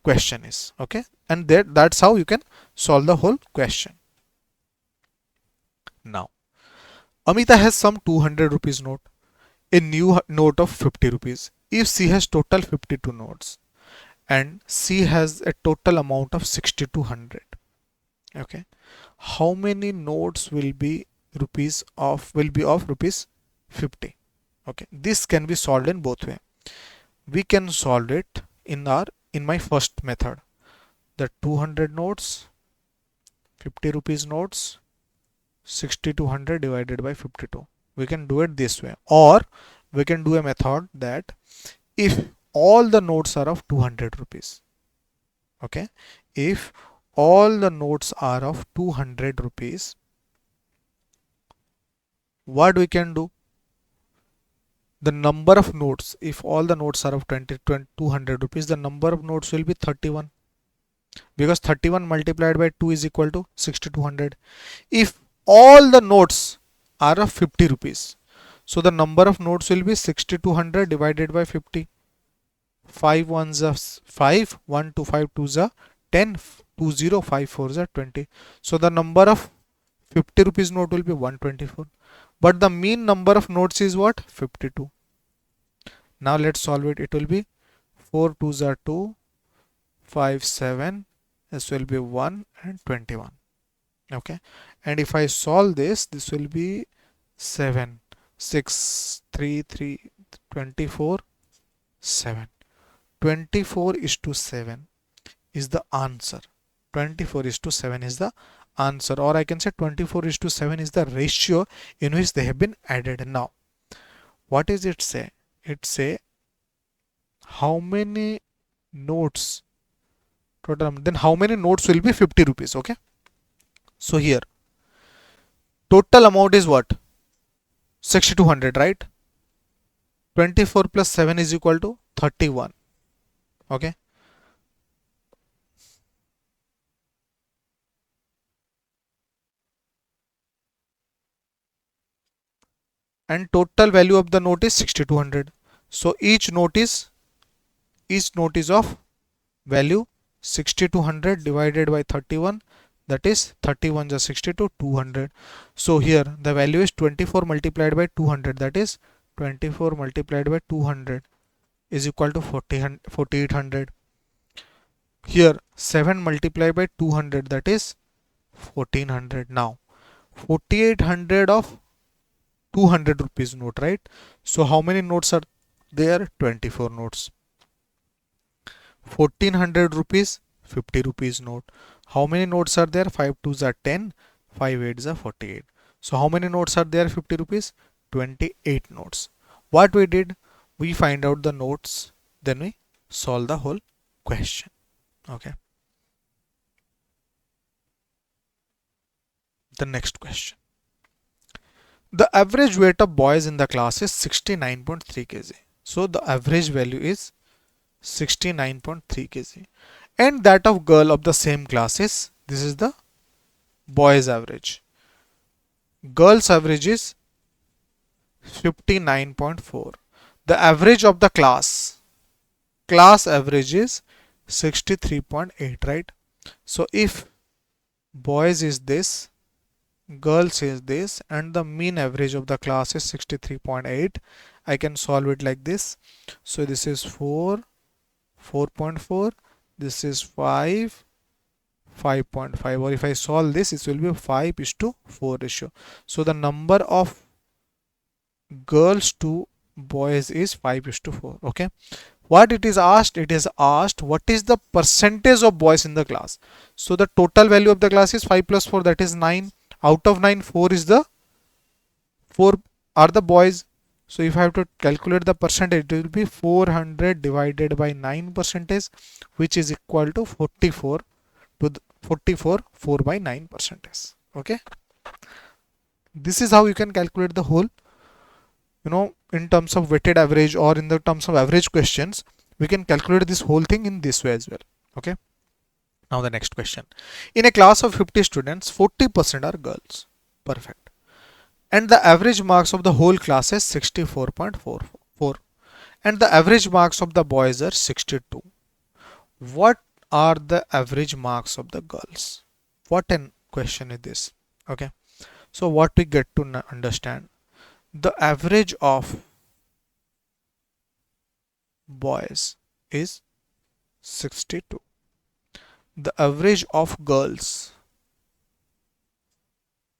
question is, okay? And that's how you can solve the whole question. Now Amita has some 200 rupees note, a new note of 50 rupees. If she has total 52 notes and she has a total amount of 6200, okay, how many notes will be of rupees 50? Okay, this can be solved in both way. We can solve it in my first method, the 200 notes, 50 rupees notes, 6200 divided by 52. We can do it this way, or we can do a method that if all the notes are of 200 rupees, okay, if all the notes are of 200 rupees, what we can do? The number of notes, if all the notes are of 200 rupees, the number of notes will be 31, because 31 multiplied by 2 is equal to 6200. If all the notes are of 50 rupees, so the number of notes will be 6200 divided by 50. 5 ones are 5, 1 2 5 2s are 10, 2 0 5 4s are 20. So the number of 50 rupees note will be 124. But the mean number of notes is what? 52. Now let's solve it. It will be 4 2s are 2, 5 7. This will be 1 and 21. Okay. And if I solve this, this will be 7 6 3 3 24 7. 24 is to 7 is the answer. 24 is to 7 is the answer, or I can say 24 is to 7 is the ratio in which they have been added. Now what is it say? It say how many notes total, then how many notes will be 50 rupees. Okay, so here total amount is what? 6200, right? 24 plus 7 is equal to 31. Okay, and total value of the note is 6200. So each note is of value 6200 divided by 31, that is 31 is 62 200. So here the value is 24 multiplied by 200, that is 24 multiplied by 200 is equal to 4800. Here 7 multiplied by 200, that is 1400. Now 4800 of 200 rupees note, right? So how many notes are there? 24 notes. 1400 rupees 50 rupees note. How many notes are there? 5 2s are 10, 5 8s are 48. So how many notes are there? 50 rupees? 28 notes. What we did, we find out the notes, then we solve the whole question. Okay, the next question. The average weight of boys in the class is 69.3 kg. So the average value is 69.3 kg, and that of girl of the same class is, this is the boys average. Girls average is 59.4. The average of the class average is 63.8, right? So if boys is this, girls is this, and the mean average of the class is 63.8, I can solve it like this. So this is 4 4.4, this is 5 5.5, or if I solve this, it will be 5 is to 4 ratio. So the number of girls to boys is 5 is to 4. Okay, what it is asked? It is asked what is the percentage of boys in the class. So the total value of the class is 5 plus 4, that is 9. Out of 9, 4 are the boys. So if I have to calculate the percentage, it will be 400 divided by 9 percentage, which is equal to 44 to the 44 4 by 9 percentage. Okay, this is how you can calculate the whole, in terms of weighted average, or in the terms of average questions, we can calculate this whole thing in this way as well. Okay, now the next question. In a class of 50 students, 40% are girls. Perfect. And the average marks of the whole class is 64.44, and the average marks of the boys are 62. What are the average marks of the girls? What an question is this? Okay, so what we get to understand, the average of boys is 62. The average of girls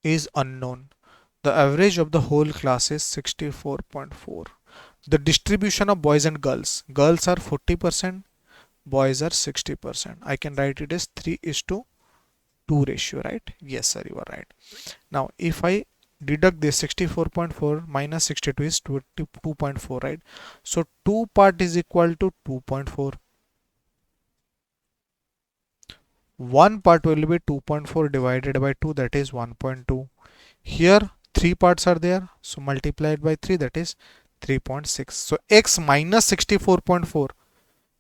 is unknown. The average of the whole class is 64.4. The distribution of boys and girls. Girls are 40%, boys are 60%. I can write it as 3 is to 2 ratio, right? Yes, sir, you are right. Now, if I deduct this, 64.4 minus 62 is 2.4, right? So 2 part is equal to 2.4. 1 part will be 2.4 divided by 2, that is 1.2. Here 3 parts are there, so multiplied by 3, that is 3.6. So x minus 64.4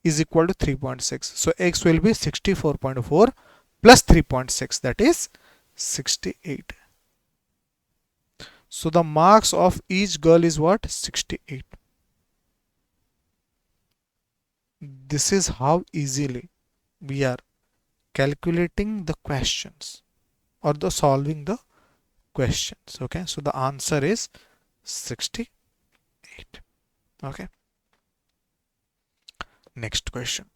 is equal to 3.6. So x will be 64.4 plus 3.6, that is 68. So the marks of each girl is what? 68. This is how easily we are calculating the questions, or the solving the questions. Okay, so the answer is 68. Okay, next question.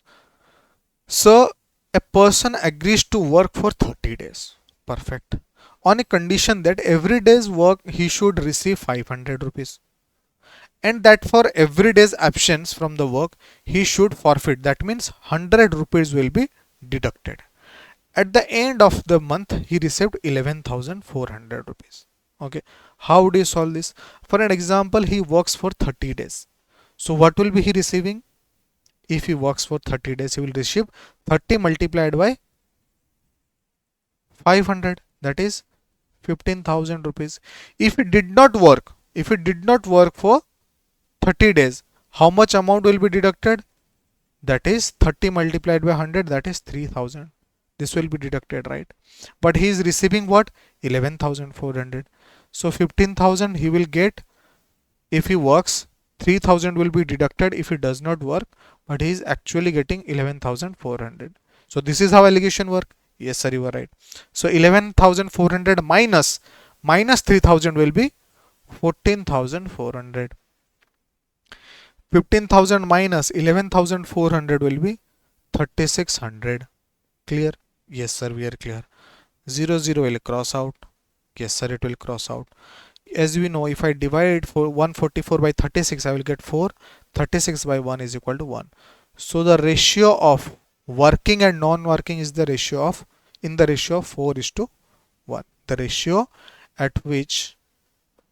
So a person agrees to work for 30 days. Perfect. On a condition that every day's work he should receive 500 rupees. And that for every day's absence from the work he should forfeit. That means 100 rupees will be deducted. At the end of the month he received 11,400 rupees. Okay, how do you solve this? For an example, he works for 30 days. So what will be he receiving? If he works for 30 days, he will receive 30 multiplied by 500, that is 15,000 rupees. If he did not work, for 30 days, how much amount will be deducted? That is 30 multiplied by 100, that is 3,000. This will be deducted, right? But he is receiving what? 11,400. So 15,000 he will get if he works. 3,000 will be deducted if he does not work, but he is actually getting 11,400. So this is how allegation work. Yes sir, you are right. So 11,400 minus 3,000 will be 14,400. 15,000 minus 11,400 will be 3,600. Clear? Yes sir, we are clear. 0 0 will cross out. Yes sir, it will cross out. As we know, if I divide for 144 by 36, I will get 4. 36 by 1 is equal to 1. So the ratio of working and non-working is the ratio of 4:1. The ratio at which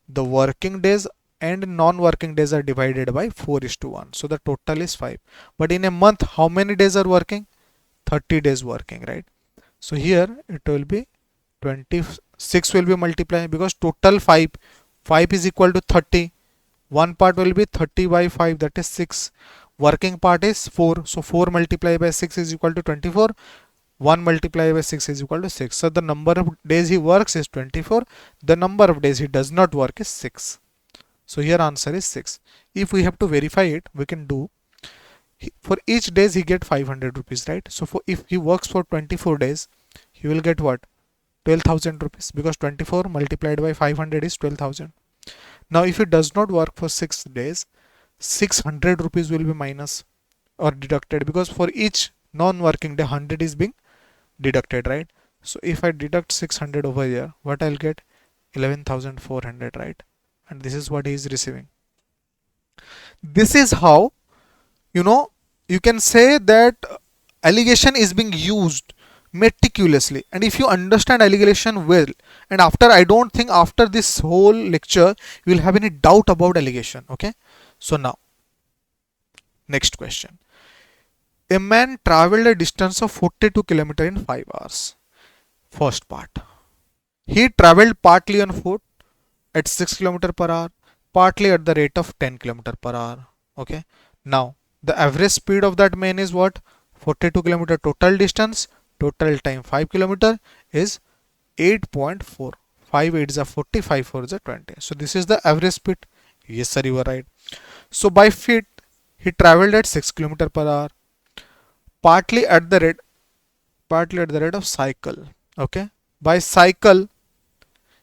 the working days and non-working days are divided by 4:1. So the total is 5. But in a month, how many days are working? 30 days working, right? So here it will be 26 will be multiplied because total 5 is equal to 30. One part will be 30 by 5, that is 6. Working part is 4. So 4 multiplied by 6 is equal to 24. 1 multiplied by 6 is equal to 6. So the number of days he works is 24. The number of days he does not work is 6. So here answer is 6. If we have to verify it, we can do, for each days he get 500 rupees, right? So if he works for 24 days, he will get what? 12,000 rupees, because 24 multiplied by 500 is 12,000. Now if he does not work for 6 days, 600 rupees will be minus or deducted, because for each non-working day 100 is being deducted, right? So if I deduct 600 over here, what I'll get? 11,400, right? And this is what he is receiving. This is how, you can say that allegation is being used meticulously. And if you understand allegation well, and I don't think after this whole lecture you will have any doubt about allegation. Okay, so now next question. A man traveled a distance of 42 km in 5 hours. First part, he traveled partly on foot at 6 km per hour, partly at the rate of 10 km per hour. Okay, now the average speed of that man is what? 42 km total distance, total time 5 km is 8.4. 5 8s are 40, 5 4s are 20. So this is the average speed. Yes sir, you are right. So by feet he traveled at 6 km per hour, partly at the rate of cycle. Okay, by cycle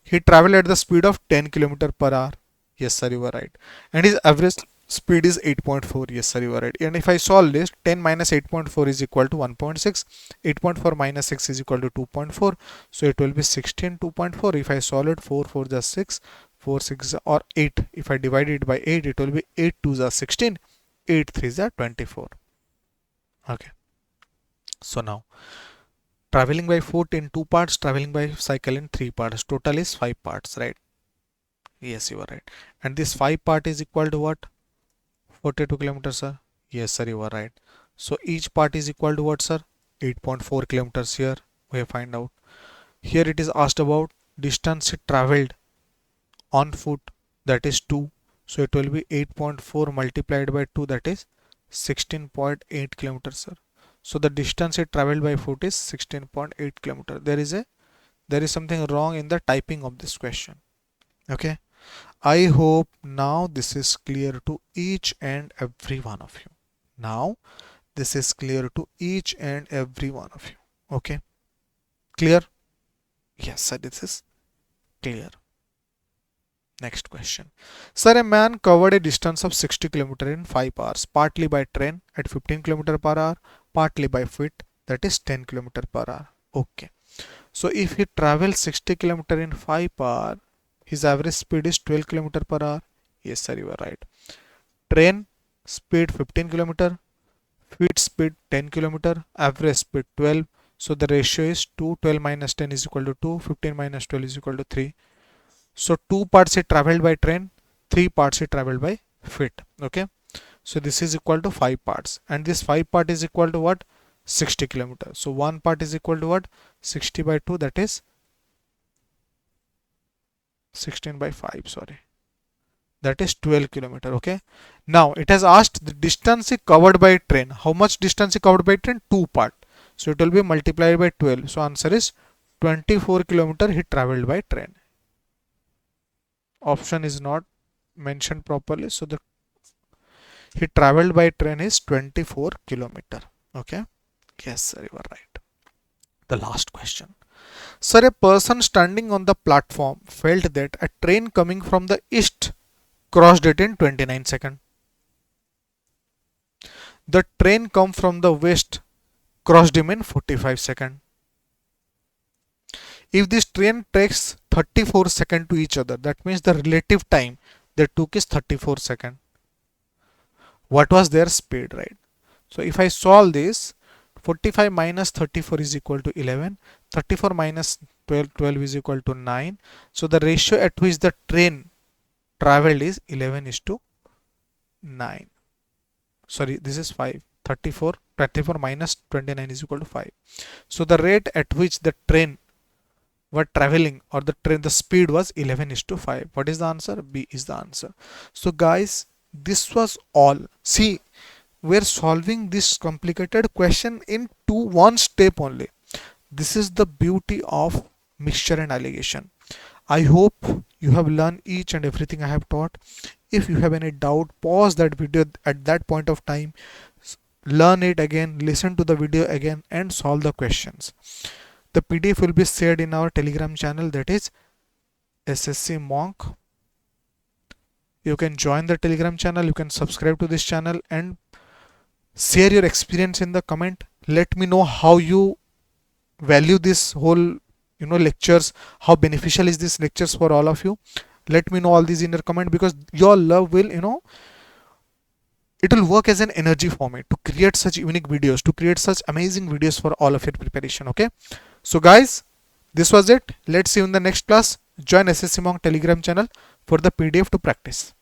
he traveled at the speed of 10 km per hour. Yes sir, you are right. And his average speed is 8.4. Yes sir, you are right. And if I solve this, 10 minus 8.4 is equal to 1.6. 8.4 minus 6 is equal to 2.4. So it will be 16 2.4. If I solve it, 4 4 is 6, 4 6 or 8. If I divide it by 8, it will be 8 2s are 16, 8 3s are 24. Okay, so now traveling by foot in 2 parts, traveling by cycle in 3 parts, total is 5 parts, right? Yes, you are right. And this 5 part is equal to what? 42 kilometers, sir. Yes sir, you are right. So each part is equal to what, sir? 8.4 kilometers. Here we have find out. Here it is asked about distance traveled on foot, that is 2. So it will be 8.4 multiplied by 2, that is 16.8 kilometers, sir. So the distance it traveled by foot is 16.8 kilometers. There is something wrong in the typing of this question. Okay, I hope now this is clear to each and every one of you. Now this is clear to each and every one of you. Okay, clear? Yes sir, this is Clear. Next question. Sir, a man covered a distance of 60 km in 5 hours, partly by train at 15 km per hour, partly by foot, that is 10 km per hour. Okay. So if he travels 60 km in 5 hours, his average speed is 12 km per hour. Yes, sir, you are right. Train speed 15 km, feet speed 10 km, average speed 12. So the ratio is 2, 12 minus 10 is equal to 2, 15 minus 12 is equal to 3. So 2 parts it traveled by train, 3 parts it traveled by feet. Okay. So this is equal to 5 parts, and this 5 part is equal to what? 60 kilometers. So 1 part is equal to what? 60 by 2, that is 16 by 5, sorry. That is 12 kilometer. Okay. Now it has asked the distance he covered by train. How much distance he covered by train? 2 part. So it will be multiplied by 12. So answer is 24 kilometer he traveled by train. Option is not mentioned properly. So the he traveled by train is 24 kilometer. Okay. Yes, sir, you are right. The last question. Sir, a person standing on the platform felt that a train coming from the east crossed it in 29 seconds. The train come from the west crossed him in 45 seconds. If this train takes 34 seconds to each other, that means the relative time they took is 34 seconds. What was their speed, right? So if I solve this, 45 minus 34 is equal to 11. 34 minus 12 is equal to 9. So the ratio at which the train traveled is 11 is to 9. Sorry, this is 5. 34 minus 29 is equal to 5. So the rate at which the train were traveling, or the speed was 11 is to 5. What is the answer? B is the answer. So guys, this was all. See, we're solving this complicated question in one step only. This is the beauty of mixture and alligation. I hope you have learned each and everything I have taught. If you have any doubt, pause that video at that point of time, learn it again, listen to the video again, and solve the questions. The PDF will be shared in our Telegram channel, that is SSCMONK. You can join the Telegram channel, you can subscribe to this channel, and share your experience in the comment. Let me know how you value this whole lectures, how beneficial is this lectures for all of you. Let me know all these in your comment, because your love will it will work as an energy for me to create such unique videos, to create such amazing videos for all of your preparation. Okay, so guys, this was it. Let's see you in the next class. Join SSCMONK Telegram channel for the PDF to practice.